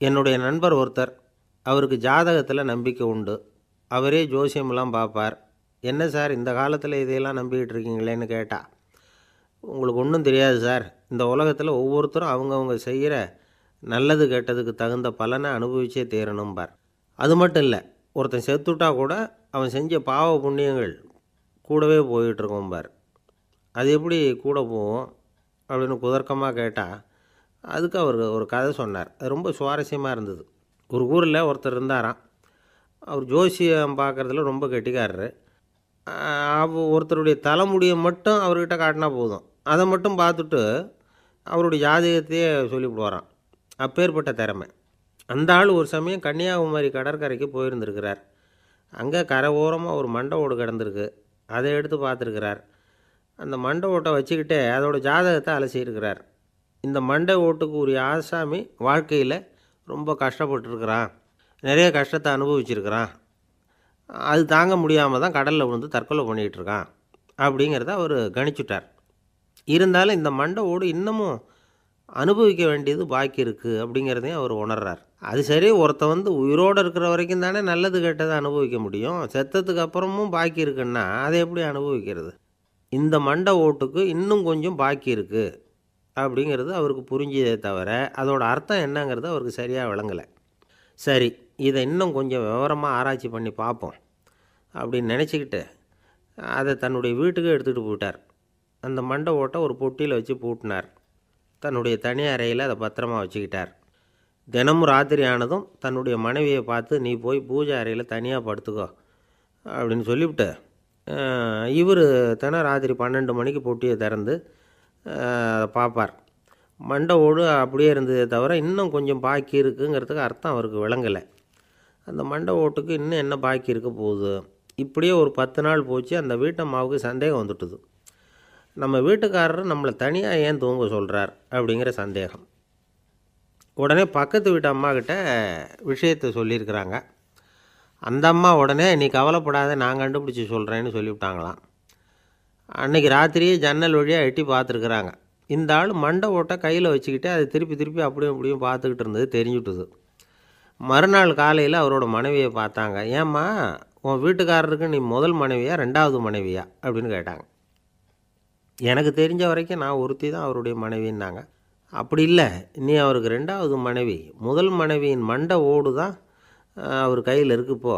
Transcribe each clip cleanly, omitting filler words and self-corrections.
என்னுடைய நண்பர் ஒருத்தர், அவருக்கு ஜாதகத்தில் நம்பிக்கை உண்டு. அவரே ஜோசியமெல்லாம் பார்ப்பார். என்ன சார் இந்த காலத்தில் இதையெல்லாம் நம்பிக்கிட்டு இருக்கீங்களேன்னு கேட்டா, உங்களுக்கு ஒன்றும் தெரியாது சார், இந்த உலகத்தில் ஒவ்வொருத்தரும் அவங்கவுங்க செய்கிற நல்லது கெட்டதுக்கு தகுந்த பலனை அனுபவிச்சே தீரணும்பார். அது மட்டும் இல்லை, ஒருத்தன் செத்துட்டா கூட அவன் செஞ்ச பாவ புண்ணியங்கள் கூடவே போயிட்டுருக்கோம்பார். அது எப்படி கூட போகும் அப்படின்னு குதர்க்கமாக கேட்டால், அதுக்கு அவர் ஒரு கதை சொன்னார். அது ரொம்ப சுவாரஸ்யமாக இருந்தது. ஒரு ஊரில் ஒருத்தர் இருந்தாராம். அவர் ஜோசியம் பார்க்குறதுல ரொம்ப கெட்டிக்காரரு. ஒருத்தருடைய தலைமுடியை மட்டும் அவர்கிட்ட காட்டினா போதும், அதை மட்டும் பார்த்துட்டு அவருடைய ஜாதகத்தையே சொல்லிவிடுவாராம். அப்பேற்பட்ட திறமை. அந்த ஆள் ஒரு சமயம் கன்னியாகுமரி கடற்கரைக்கு போயிருந்துருக்கிறார். அங்கே கரை ஓரமாக ஒரு மண்டை ஓடு கிடந்திருக்கு. அதை எடுத்து பார்த்துருக்கிறார். அந்த மண்டை ஓட்டை வச்சுக்கிட்டே அதோட ஜாதகத்தை அலசியிருக்கிறார். இந்த மண்டை ஓட்டுக்கு உரிய ஆசாமி வாழ்க்கையில் ரொம்ப கஷ்டப்பட்டுருக்கிறான், நிறைய கஷ்டத்தை அனுபவிச்சிருக்கிறான், அது தாங்க முடியாமல் தான் கடலில் விழுந்து தற்கொலை பண்ணிகிட்டு இருக்கான் அப்படிங்கிறத அவர் கணிச்சுட்டார். இருந்தாலும் இந்த மண்டை ஓடு இன்னமும் அனுபவிக்க வேண்டியது பாக்கி இருக்குது அப்படிங்கிறதையும் அவர் உணர்றார். அது சரி, ஒருத்தன் உயிரோடு இருக்கிற வரைக்கும் தானே நல்லது கெட்டதை அனுபவிக்க முடியும். செத்ததுக்கு அப்புறமும் பாக்கி இருக்குன்னா அதை எப்படி அனுபவிக்கிறது? இந்த மண்டை ஓட்டுக்கு இன்னும் கொஞ்சம் பாக்கி இருக்குது அப்படிங்கிறது அவருக்கு புரிஞ்சதே தவிர அதோட அர்த்தம் என்னங்கிறது அவருக்கு சரியாக விளங்கலை. சரி, இதை இன்னும் கொஞ்சம் விவரமாக ஆராய்ச்சி பண்ணி பார்ப்போம் அப்படின்னு நினச்சிக்கிட்டு அதை தன்னுடைய வீட்டுக்கு எடுத்துகிட்டு போயிட்டார். அந்த மண்டை ஓட்டை ஒரு பொட்டியில் வச்சு பூட்டினார். தன்னுடைய தனி அறையில் அதை பத்திரமா வச்சுக்கிட்டார். தினமும் ராத்திரி ஆனதும் தன்னுடைய மனைவியை பார்த்து, நீ போய் பூஜை அறையில் தனியாக படுத்துக்கோ அப்படின்னு சொல்லிவிட்டு, இவர் தினம் ராத்திரி 12 மணிக்கு பொட்டியை திறந்து அதை பார்ப்பார். மண்டை ஓடு அப்படியே இருந்ததே தவிர இன்னும் கொஞ்சம் பாக்கி இருக்குங்கிறதுக்கு அர்த்தம் அவருக்கு விளங்கலை. அந்த மண்டை ஓட்டுக்கு இன்னும் என்ன பாக்கி இருக்க போகுது? இப்படியே ஒரு 10 நாள் போச்சு. அந்த வீட்டம்மாவுக்கு சந்தேகம் வந்துட்டுது. நம்ம வீட்டுக்காரர் நம்மளை தனியாக ஏன் தூங்க சொல்கிறார் அப்படிங்கிற சந்தேகம். உடனே பக்கத்து வீட்டு அம்மாக்கிட்ட விஷயத்தை சொல்லியிருக்கிறாங்க. அந்த அம்மா உடனே, நீ கவலைப்படாத, நான் கண்டுபிடிச்சி சொல்கிறேன்னு சொல்லிவிட்டாங்களாம். அன்றைக்கி ராத்திரியே ஜன்னல் வழியாக எட்டி பார்த்துருக்குறாங்க. இந்த ஆள் மண்டை ஓட்டை கையில் வச்சுக்கிட்டு அதை திருப்பி திருப்பி அப்படியும் அப்படியும் பார்த்துக்கிட்டு இருந்தது தெரிஞ்சுட்டுது. மறுநாள் காலையில் அவரோட மனைவியை பார்த்தாங்க. ஏம்மா, உன் வீட்டுக்காரருக்கு நீ முதல் மனைவியா 2வது மனைவியா அப்படின்னு கேட்டாங்க. எனக்கு தெரிஞ்ச வரைக்கும் நான் ஒருத்தி தான் அவருடைய மனைவின்னாங்க. அப்படி இல்லை, நீ அவருக்கு 2வது மனைவி. முதல் மனைவியின் மண்டை ஓடு தான் அவர் கையில் இருக்குப்போ,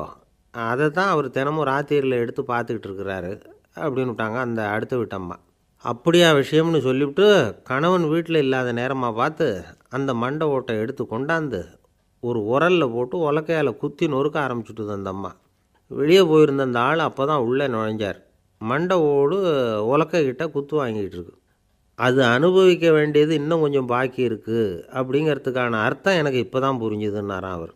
அதை தான் அவர் தினமும் ராத்திரியில் எடுத்து பார்த்துக்கிட்டு இருக்கிறாரு அப்படின்னு விட்டாங்க அந்த அடுத்த வீட்டம்மா. அப்படியா விஷயம்னு சொல்லிவிட்டு கணவன் வீட்டில் இல்லாத நேரமாக பார்த்து அந்த மண்டை ஓட்டை எடுத்து கொண்டாந்து ஒரு உரலில் போட்டு உலக்கையால் குத்தி நொறுக்க ஆரம்பிச்சுட்டுது அந்த அம்மா. வெளியே போயிருந்த அந்த ஆள் அப்போ தான் உள்ளே நுழைஞ்சார். மண்டை ஓடு உலக்கைக்கிட்ட குத்து வாங்கிட்டு இருக்கு. அது அனுபவிக்க வேண்டியது இன்னும் கொஞ்சம் பாக்கி இருக்குது அப்படிங்கிறதுக்கான அர்த்தம் எனக்கு இப்போ தான் புரிஞ்சுதுன்னாராம் அவர்.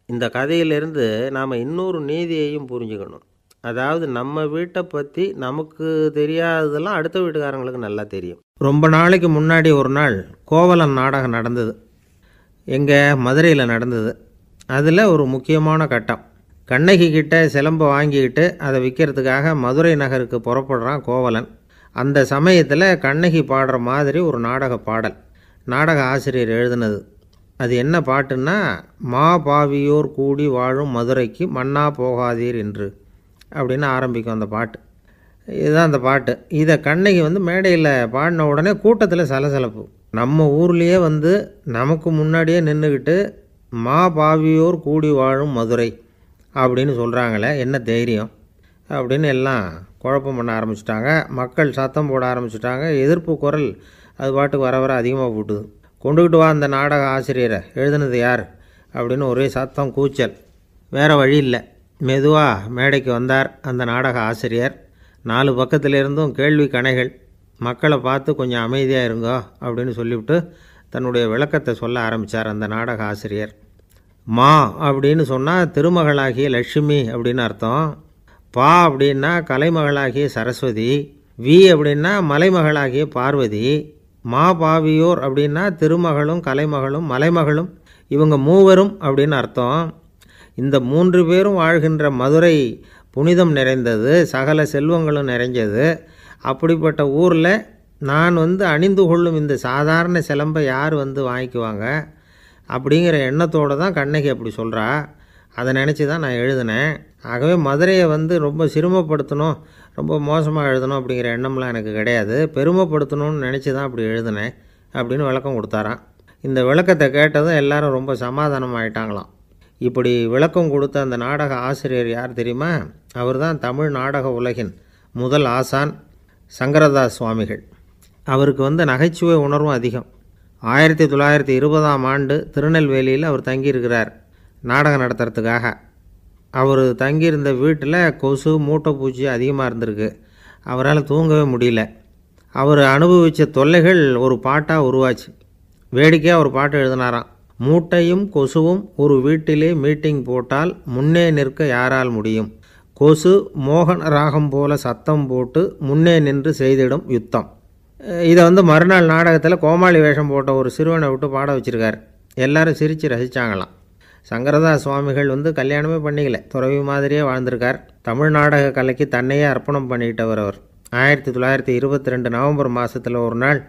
இந்த கதையிலேருந்து நாம் இன்னொரு நீதியையும் புரிஞ்சுக்கணும். அதாவது நம்ம வீட்டை பற்றி நமக்கு தெரியாததெல்லாம் அடுத்த வீட்டுக்காரங்களுக்கு நல்லா தெரியும். ரொம்ப நாளைக்கு முன்னாடி ஒரு நாள் கோவலன் நாடகம் நடந்தது. எங்கள் மதுரையில் நடந்தது. அதில் ஒரு முக்கியமான கட்டம். கண்ணகி கிட்ட சிலம்பை வாங்கிக்கிட்டு அதை விற்கிறதுக்காக மதுரை நகருக்கு புறப்படுறான் கோவலன். அந்த சமயத்தில் கண்ணகி பாடுற மாதிரி ஒரு நாடக பாடல் நாடக ஆசிரியர் எழுதினது. அது என்ன பாட்டுன்னா, மா பாவியோர் கூடி வாழும் மதுரைக்கு மன்னா போகாதீர் என்று அப்படின்னு ஆரம்பிக்கும் அந்த பாட்டு. இதுதான் அந்த பாட்டு. இதை கண்ணகி மேடையில் பாடின உடனே கூட்டத்தில் சலசலப்பு. நம்ம ஊர்லேயே நமக்கு முன்னாடியே நின்றுக்கிட்டு மா பாவியோர் கூடி வாழும் மதுரை அப்படின்னு சொல்கிறாங்களே, என்ன தைரியம் அப்படின்னு எல்லாம் குழப்பம் பண்ண ஆரம்பிச்சிட்டாங்க. மக்கள் சத்தம் போட ஆரம்பிச்சிட்டாங்க. எதிர்ப்பு குரல் அது பாட்டுக்கு வர வர அதிகமாக போட்டுது. கொண்டுக்கிட்டு வா அந்த நாடக ஆசிரியரை, எழுதுனது யார் அப்படின்னு ஒரே சத்தம், கூச்சல். வேறு வழி இல்லை. மெதுவாக மேடைக்கு வந்தார் அந்த நாடக ஆசிரியர். 4 பக்கத்திலிருந்தும் கேள்வி கணைகள். மக்களை பார்த்து கொஞ்சம் அமைதியாக இருங்கோ அப்படின்னு சொல்லிவிட்டு தன்னுடைய விளக்கத்தை சொல்ல ஆரம்பித்தார் அந்த நாடக ஆசிரியர். மா அப்படின்னு சொன்னால் திருமகளாகிய லட்சுமி அப்படின்னு அர்த்தம். பா அப்படின்னா கலைமகளாகிய சரஸ்வதி. வி அப்படின்னா மலைமகளாகிய பார்வதி. மா பாவியோர் அப்படின்னா திருமகளும் கலைமகளும் மலைமகளும், இவங்க மூவரும் அப்படின்னு அர்த்தம். இந்த 3 பேரும் வாழ்கின்ற மதுரை புனிதம் நிறைந்தது, சகல செல்வங்களும் நிறைஞ்சது. அப்படிப்பட்ட ஊரில் நான் அணிந்து கொள்ளும் இந்த சாதாரண சிலம்பை யார் வாங்கிக்குவாங்க? அப்படிங்கிற எண்ணத்தோடு தான் கண்ணகி அப்படி சொல்கிறா. அதை நினச்சி தான் நான் எழுதினேன். ஆகவே மதுரையை ரொம்ப சிரமப்படுத்தணும், ரொம்ப மோசமாக எழுதணும் அப்படிங்கிற எண்ணம்லாம் எனக்கு கிடையாது. பெருமைப்படுத்தணும்னு நினச்சி தான் அப்படி எழுதினேன் அப்படின்னு விளக்கம் கொடுத்தாராம். இந்த விளக்கத்தை கேட்டதும் எல்லாரும் ரொம்ப சமாதானம் ஆகிட்டாங்களாம். இப்படி விளக்கம் கொடுத்த அந்த நாடக ஆசிரியர் யார் தெரியுமா? அவர் தான் தமிழ் நாடக உலகின் முதல் ஆசான் சங்கரதாஸ் சுவாமிகள். அவருக்கு நகைச்சுவை உணர்வும் அதிகம். 1920ஆம் ஆண்டு திருநெல்வேலியில் அவர் தங்கியிருக்கிறார் நாடகம் நடத்துறதுக்காக. அவர் தங்கியிருந்த வீட்டில் கொசு மூட்டை பூச்சி அதிகமாக இருந்திருக்கு. அவரால் தூங்கவே முடியல. அவர் அனுபவித்த தொல்லைகள் ஒரு பாட்டாக உருவாச்சு. வேடிக்கையாக ஒரு பாட்டு எழுதினாராம். மூட்டையும் கொசுவும் ஒரு வீட்டிலே மீட்டிங் போட்டால் முன்னே நிற்க யாரால் முடியும்? கொசு மோகன ராகம் போல சத்தம் போட்டு முன்னே நின்று செய்திடும் யுத்தம். இதை மறுநாள் நாடகத்தில் கோமாளி வேஷம் போட்ட ஒரு சிறுவனை விட்டு பாட வச்சுருக்கார். எல்லாரும் சிரித்து ரசித்தாங்களாம். சங்கரதாஸ் சுவாமிகள் கல்யாணமே பண்ணிக்கல, துறவி மாதிரியே வாழ்ந்திருக்கார். தமிழ் நாடக கலைக்கு தன்னையே அர்ப்பணம் பண்ணிக்கிட்டவர் அவர். 1922 நவம்பர் மாதத்தில் ஒரு நாள்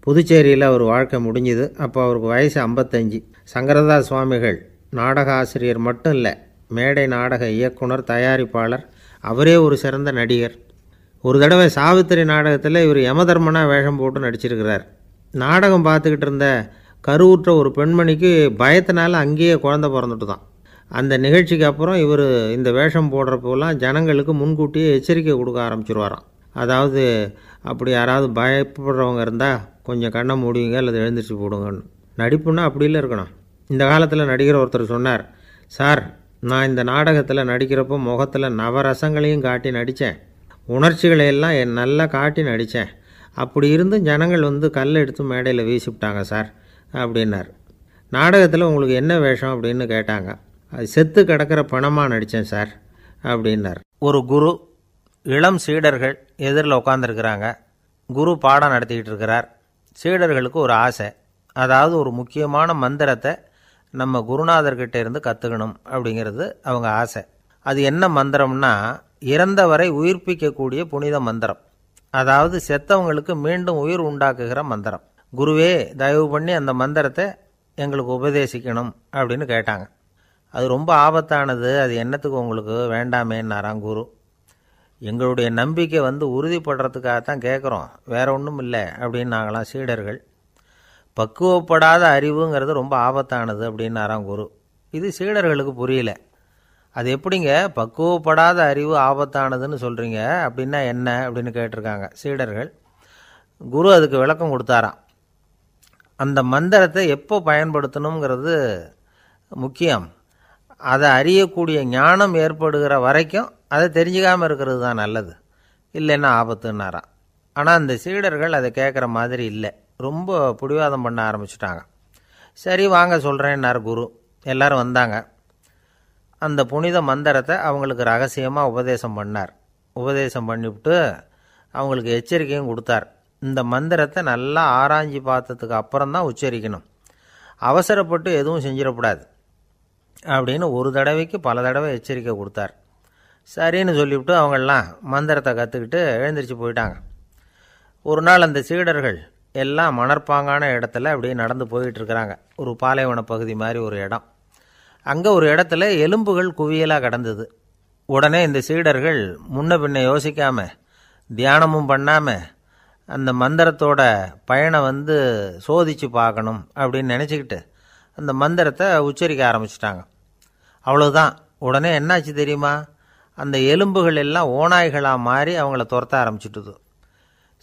புதுச்சேரியில் அவர் வாழ்க்கை முடிஞ்சுது. அப்போ அவருக்கு வயசு 55. சங்கரதாஸ் சுவாமிகள் நாடக ஆசிரியர் மட்டும் இல்லை, மேடை நாடக இயக்குனர், தயாரிப்பாளர், அவரே ஒரு சிறந்த நடிகர். ஒரு தடவை சாவித்திரி நாடகத்தில் இவர் யமதர்மனாக வேஷம் போட்டு நடிச்சிருக்கிறார். நாடகம் பார்த்துக்கிட்டு இருந்த கருவுற்ற ஒரு பெண்மணிக்கு பயத்தினால அங்கேயே குழந்தை பிறந்துட்டு தான். அந்த நிகழ்ச்சிக்கு அப்புறம் இவர் இந்த வேஷம் போடுறப்போலாம் ஜனங்களுக்கு முன்கூட்டியே எச்சரிக்கை கொடுக்க ஆரம்பிச்சிருவாராம். அதாவது அப்படி யாராவது பயப்படுறவங்க இருந்தால் கொஞ்சம் கண்ணை மூடிங்க அல்லது எழுந்திரிச்சு போடுங்கன்னு. நடிப்புன்னா அப்படிலாம் இருக்கணும். இந்த காலத்தில் நடிகர் ஒருத்தர் சொன்னார், சார் நான் இந்த நாடகத்தில் நடிக்கிறப்போ முகத்தில் நவரசங்களையும் காட்டி நடித்தேன், உணர்ச்சிகளை எல்லாம் நல்லா காட்டி நடித்தேன். அப்படி இருந்தும் ஜனங்கள் கல்லை எடுத்து மேடையில் வீசிவிட்டாங்க சார் அப்படின்னார். நாடகத்தில் உங்களுக்கு என்ன வேஷம் அப்படின்னு கேட்டாங்க. அது செத்து கிடக்கிற பணமாக நடித்தேன் சார் அப்படின்னார். ஒரு குரு, இளம் சீடர்கள் எதிரில் உட்காந்துருக்கிறாங்க. குரு பாடம் நடத்திக்கிட்டு இருக்கிறார். சீடர்களுக்கு ஒரு ஆசை, அதாவது ஒரு முக்கியமான மந்திரத்தை நம்ம குருநாதர்கிட்ட இருந்து கற்றுக்கணும் அப்படிங்கிறது அவங்க ஆசை. அது என்ன மந்திரம்னா, இறந்தவரை உயிர்ப்பிக்கக்கூடிய புனித மந்திரம், அதாவது செத்தவங்களுக்கு மீண்டும் உயிர் உண்டாக்குகிற மந்திரம். குருவே தயவு பண்ணி அந்த மந்திரத்தை எங்களுக்கு உபதேசிக்கணும் அப்படின்னு கேட்டாங்க. அது ரொம்ப ஆபத்தானது, அது என்னத்துக்கு உங்களுக்கு வேண்டாமேன்னாராம் குரு. எங்களுடைய நம்பிக்கை உறுதிப்படுறதுக்காகத்தான் கேட்குறோம், வேற ஒன்றும் இல்லை அப்படின்னாங்களாம் சீடர்கள். பக்குவப்படாத அறிவுங்கிறது ரொம்ப ஆபத்தானது அப்படின்னாராம் குரு. இது சீடர்களுக்கு புரியல. அது எப்படிங்க பக்குவப்படாத அறிவு ஆபத்தானதுன்னு சொல்கிறீங்க, அப்படின்னா என்ன அப்படின்னு கேட்டிருக்காங்க சீடர்கள். குரு அதுக்கு விளக்கம் கொடுத்தாராம். அந்த மந்திரத்தை எப்போ பயன்படுத்தணுங்கிறது முக்கியம். அதை அறியக்கூடிய ஞானம் ஏற்படுகிற வரைக்கும் அதை தெரிஞ்சுக்காமல் இருக்கிறது தான் நல்லது, இல்லைன்னா ஆபத்துன்னாராம். ஆனால் அந்த சீடர்கள் அதை கேட்குற மாதிரி இல்லை, ரொம்ப பிடிவாதம் பண்ண ஆரம்பிச்சிட்டாங்க. சரி வாங்க சொல்கிறேன்னார் குரு. எல்லாரும் வந்தாங்க. அந்த புனித மந்திரத்தை அவங்களுக்கு ரகசியமாக உபதேசம் பண்ணார். உபதேசம் பண்ணிவிட்டு அவங்களுக்கு எச்சரிக்கையும் கொடுத்தார். இந்த மந்திரத்தை நல்லா ஆராய்ச்சி பார்த்ததுக்கு அப்புறம்தான் உச்சரிக்கணும், அவசரப்பட்டு எதுவும் செஞ்சிடக்கூடாது அப்படின்னு ஒரு தடவைக்கு பல தடவை எச்சரிக்கை கொடுத்தார். சரின்னு சொல்லிவிட்டு அவங்கெல்லாம் மந்திரத்தை கற்றுக்கிட்டு எழுந்திரிச்சு போயிட்டாங்க. ஒரு நாள் அந்த சீடர்கள் எல்லாம் மணற்பாங்கான இடத்துல அப்படியே நடந்து போயிட்டுருக்கிறாங்க. ஒரு பாலைவன பகுதி மாதிரி ஒரு இடம். அங்கே ஒரு இடத்துல எலும்புகள் குவியலாக கிடந்தது. உடனே இந்த சீடர்கள் முன்ன பின்ன யோசிக்காமல், தியானமும் பண்ணாமல், அந்த மந்திரத்தோட பயனை சோதித்து பார்க்கணும் அப்படின்னு நினச்சிக்கிட்டு அந்த மந்திரத்தை உச்சரிக்க ஆரம்பிச்சிட்டாங்க. அவ்வளோதான். உடனே என்னாச்சு தெரியுமா? அந்த எலும்புகள் எல்லாம் ஓநாய்களாக மாறி அவங்கள துரத்த ஆரம்பிச்சிட்டுது.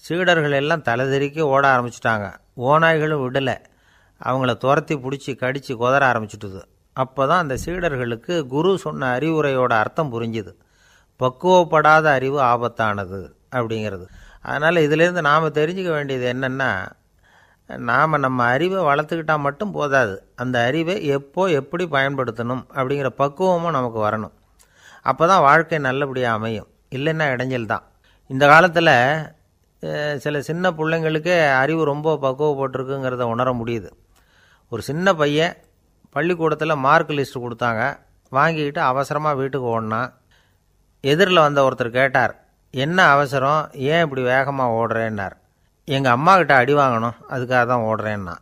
சீடர்கள் எல்லாம் தலைதெறிக்க ஓட ஆரம்பிச்சிட்டாங்க. ஓநாய்களும் விடலை, அவங்கள துரத்தி பிடிச்சி கடித்து கொதற ஆரம்பிச்சிட்டுது. அப்போ தான் அந்த சீடர்களுக்கு குரு சொன்ன அறிவுரையோட அர்த்தம் புரிஞ்சுது. பக்குவப்படாத அறிவு ஆபத்தானது அப்படிங்கிறது. அதனால் இதிலேருந்து நாம் தெரிஞ்சுக்க வேண்டியது என்னென்னா, நாம் நம்ம அறிவை வளர்த்துக்கிட்டால் மட்டும் போதாது, அந்த அறிவை எப்போ எப்படி பயன்படுத்தணும் அப்படிங்கிற பக்குவமும் நமக்கு வரணும். அப்போ தான் வாழ்க்கை நல்லபடியாக அமையும், இல்லைன்னா இடைஞ்சல் தான். இந்த காலத்தில் சில சின்ன பிள்ளைங்களுக்கே அறிவு ரொம்ப பக்குவப்பட்டிருக்குங்கிறத உணர முடியுது. ஒரு சின்ன பையன் பள்ளிக்கூடத்தில் மார்க் லிஸ்ட்டு கொடுத்தாங்க, வாங்கிக்கிட்டு அவசரமாக வீட்டுக்கு ஓடினான். எதிரில் வந்த ஒருத்தர் கேட்டார், என்ன அவசரம், ஏன் இப்படி வேகமாக ஓடுறேன்னார். எங்கள் அம்மா கிட்ட அடி வாங்கணும், அதுக்காக தான் ஓடுறேன்னா.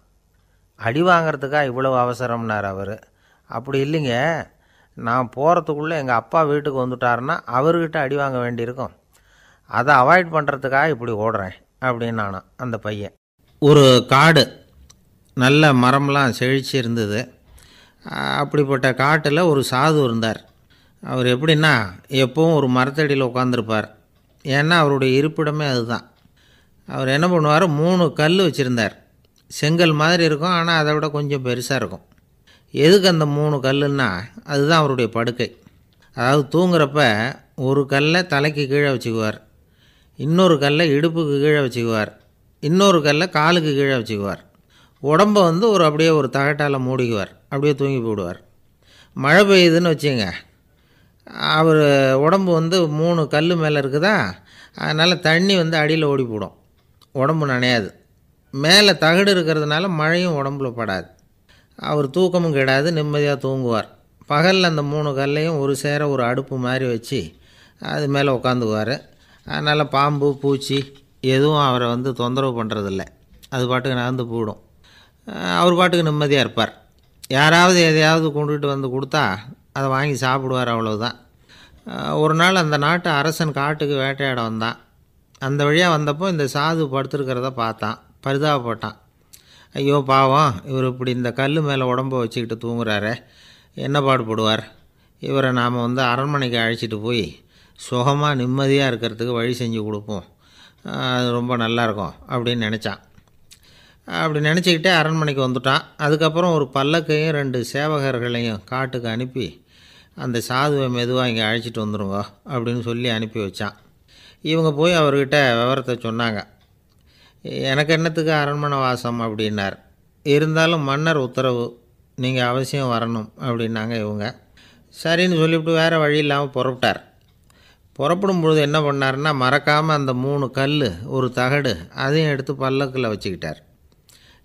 அடி வாங்கிறதுக்கா இவ்வளவு அவசரம்னார் அவர். அப்படி இல்லைங்க, நான் போகிறதுக்குள்ளே எங்கள் அப்பா வீட்டுக்கு வந்துட்டாருன்னா அவர்கிட்ட அடி வாங்க வேண்டியிருக்கும். அதை அவாய்ட் பண்ணுறதுக்காக இப்படி ஓடுறேன் அப்படின்னு நானும். அந்த பையன் ஒரு காடு, நல்ல மரம்லாம் செழிச்சு இருந்தது. அப்படிப்பட்ட காட்டில் ஒரு சாது இருந்தார். அவர் எப்படின்னா எப்பவும் ஒரு மரத்தடியில் உட்காந்துருப்பார். ஏன்னா அவருடைய இருப்பிடமே அதுதான். அவர் என்ன பண்ணுவார், 3 கல் வச்சுருந்தார். செங்கல் மாதிரி இருக்கும், ஆனால் அதை விட கொஞ்சம் பெருசாக இருக்கும். எதுக்கு அந்த 3 கல்லுன்னா அதுதான் அவருடைய படுக்கை. அதாவது தூங்குறப்ப ஒரு கல்லை தலைக்கு கீழே வச்சுக்குவார், இன்னொரு கல்லை இடுப்புக்கு கீழே வச்சுக்குவார், இன்னொரு கல்லை காலுக்கு கீழே வச்சுக்குவார். உடம்பை ஒரு அப்படியே ஒரு தகட்டால் மூடிக்குவார், அப்படியே தூங்கி போடுவார். மழை பெய்யுதுன்னு வச்சுங்க, அவர் உடம்பு 3 கல் மேலே இருக்குதா, அதனால் தண்ணி அடியில் ஓடி போடும், உடம்பு நனையாது. மேலே தகடு இருக்கிறதுனால மழையும் உடம்புல படாது. அவர் தூக்கமும் கெடாது, நிம்மதியாக தூங்குவார். பகலில் அந்த 3 கல்லையும் ஒரு சேர ஒரு அடுப்பு மாதிரி வச்சு அது மேலே உட்காந்துக்குவார். அதனால் பாம்பு பூச்சி எதுவும் அவரை தொந்தரவு பண்ணுறதில்ல, அது பாட்டுக்கு நகர்ந்து போயிடும். அவர் பாட்டுக்கு நிம்மதியாக இருப்பார். யாராவது எதையாவது கொண்டுகிட்டு கொடுத்தா அதை வாங்கி சாப்பிடுவார், அவ்வளவுதான். ஒரு நாள் அந்த நாட்டு அரசன் காட்டுக்கு வேட்டையாட வந்தான். அந்த வழியாக வந்தப்போ இந்த சாது படுத்துருக்கிறத பார்த்தான், பரிதாபப்பட்டான். ஐயோ பாவம், இவர் இப்படி இந்த கல் மேலே உடம்பை வச்சுக்கிட்டு தூங்குறாரே, என்ன பாடுபடுவார், இவரை நாம் அரண்மனைக்கு அழைச்சிட்டு போய் சுகமாக நிம்மதியாக இருக்கிறதுக்கு வழி செஞ்சு கொடுப்போம், அது ரொம்ப நல்லாயிருக்கும் அப்படின்னு நினச்சான். அப்படி நினச்சிக்கிட்டே அரண்மனைக்கு வந்துட்டான். அதுக்கப்புறம் ஒரு பல்லக்கையும் 2 சேவகர்களையும் காட்டுக்கு அனுப்பி அந்த சாதுவை மெதுவாக இங்கே அழைச்சிட்டு வந்துடுங்க அப்படின்னு சொல்லி அனுப்பி வச்சான். இவங்க போய் அவர்கிட்ட விவரத்தை சொன்னாங்க. எனக்கு என்னத்துக்கு அரண்மனை வாசம் அப்படின்னார். இருந்தாலும் மன்னர் உத்தரவு, நீங்கள் அவசியம் வரணும் அப்படின்னாங்க இவங்க. சரின்னு சொல்லிவிட்டு வேறு வழி இல்லாமல் புறப்பட்டார். புறப்படும் பொழுது என்ன பண்ணார்னா, மறக்காமல் அந்த 3 கல் ஒரு தகடு அதையும் எடுத்து பல்லக்கில் வச்சுக்கிட்டார்.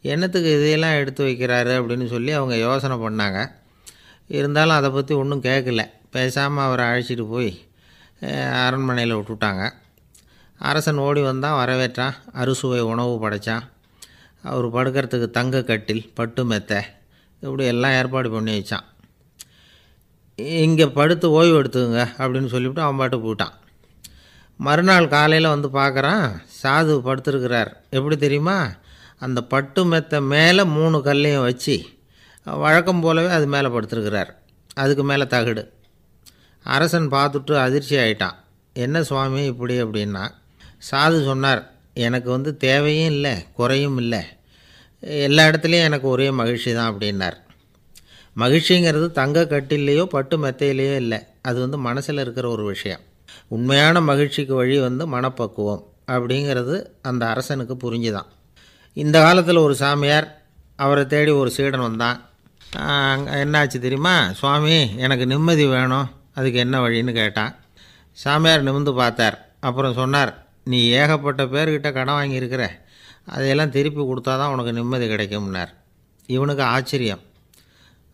என்னத்துக்கு இதையெல்லாம் எடுத்து வைக்கிறாரு அப்படின்னு சொல்லி அவங்க யோசனை பண்ணாங்க. இருந்தாலும் அதை பற்றி ஒன்றும் கேட்கல. பேசாமல் அவரை அழைச்சிட்டு போய் அரண்மனையில் விட்டுட்டாங்க. அரசன் ஓடி வந்தான், வரவேற்றான், அறுசுவை உணவு படைத்தான். அவர் படுக்கிறதுக்கு தங்க கட்டில், பட்டு மெத்தை, இப்படி எல்லாம் ஏற்பாடு பண்ணி வச்சான். இங்கே படுத்து ஓய்வு எடுத்துங்க அப்படின்னு சொல்லிவிட்டு அவன் பாட்டு போயிட்டான். மறுநாள் காலையில் பார்க்குறான், சாது படுத்துருக்கிறார். எப்படி தெரியுமா, அந்த பட்டு மெத்தை மேலே 3 கல்லையும் வச்சு வழக்கம் போலவே அது மேலே படுத்துருக்கிறார். அதுக்கு மேலே தகடு. அரசன் பார்த்துட்டு அதிர்ச்சி ஆகிட்டான். என்ன சுவாமி இப்படி அப்படின்னா, சாது சொன்னார், எனக்கு தேவையும் இல்லை குறையும் இல்லை, எல்லா இடத்துலையும் எனக்கு ஒரே மகிழ்ச்சி தான் அப்படின்னார். மகிழ்ச்சிங்கிறது தங்க கட்டிலேயோ பட்டு மெத்தையிலேயோ இல்லை, அது மனசில் இருக்கிற ஒரு விஷயம். உண்மையான மகிழ்ச்சிக்கு வழி மனப்பக்குவம் அப்படிங்கிறது அந்த அரசனுக்கு புரிஞ்சுதான். இந்த காலத்தில் ஒரு சாமியார், அவரை தேடி ஒரு சீடன் வந்தான். என்னாச்சு தெரியுமா, சுவாமி எனக்கு நிம்மதி வேணும், அதுக்கு என்ன வழின்னு கேட்டான். சாமியார் நிமிர்ந்து பார்த்தார். அப்புறம் சொன்னார், நீ ஏகப்பட்ட பேர்கிட்ட கடன் வாங்கியிருக்கிற, அதையெல்லாம் திருப்பி கொடுத்தா தான் உனக்கு நிம்மதி கிடைக்கும்னார். இவனுக்கு ஆச்சரியம்.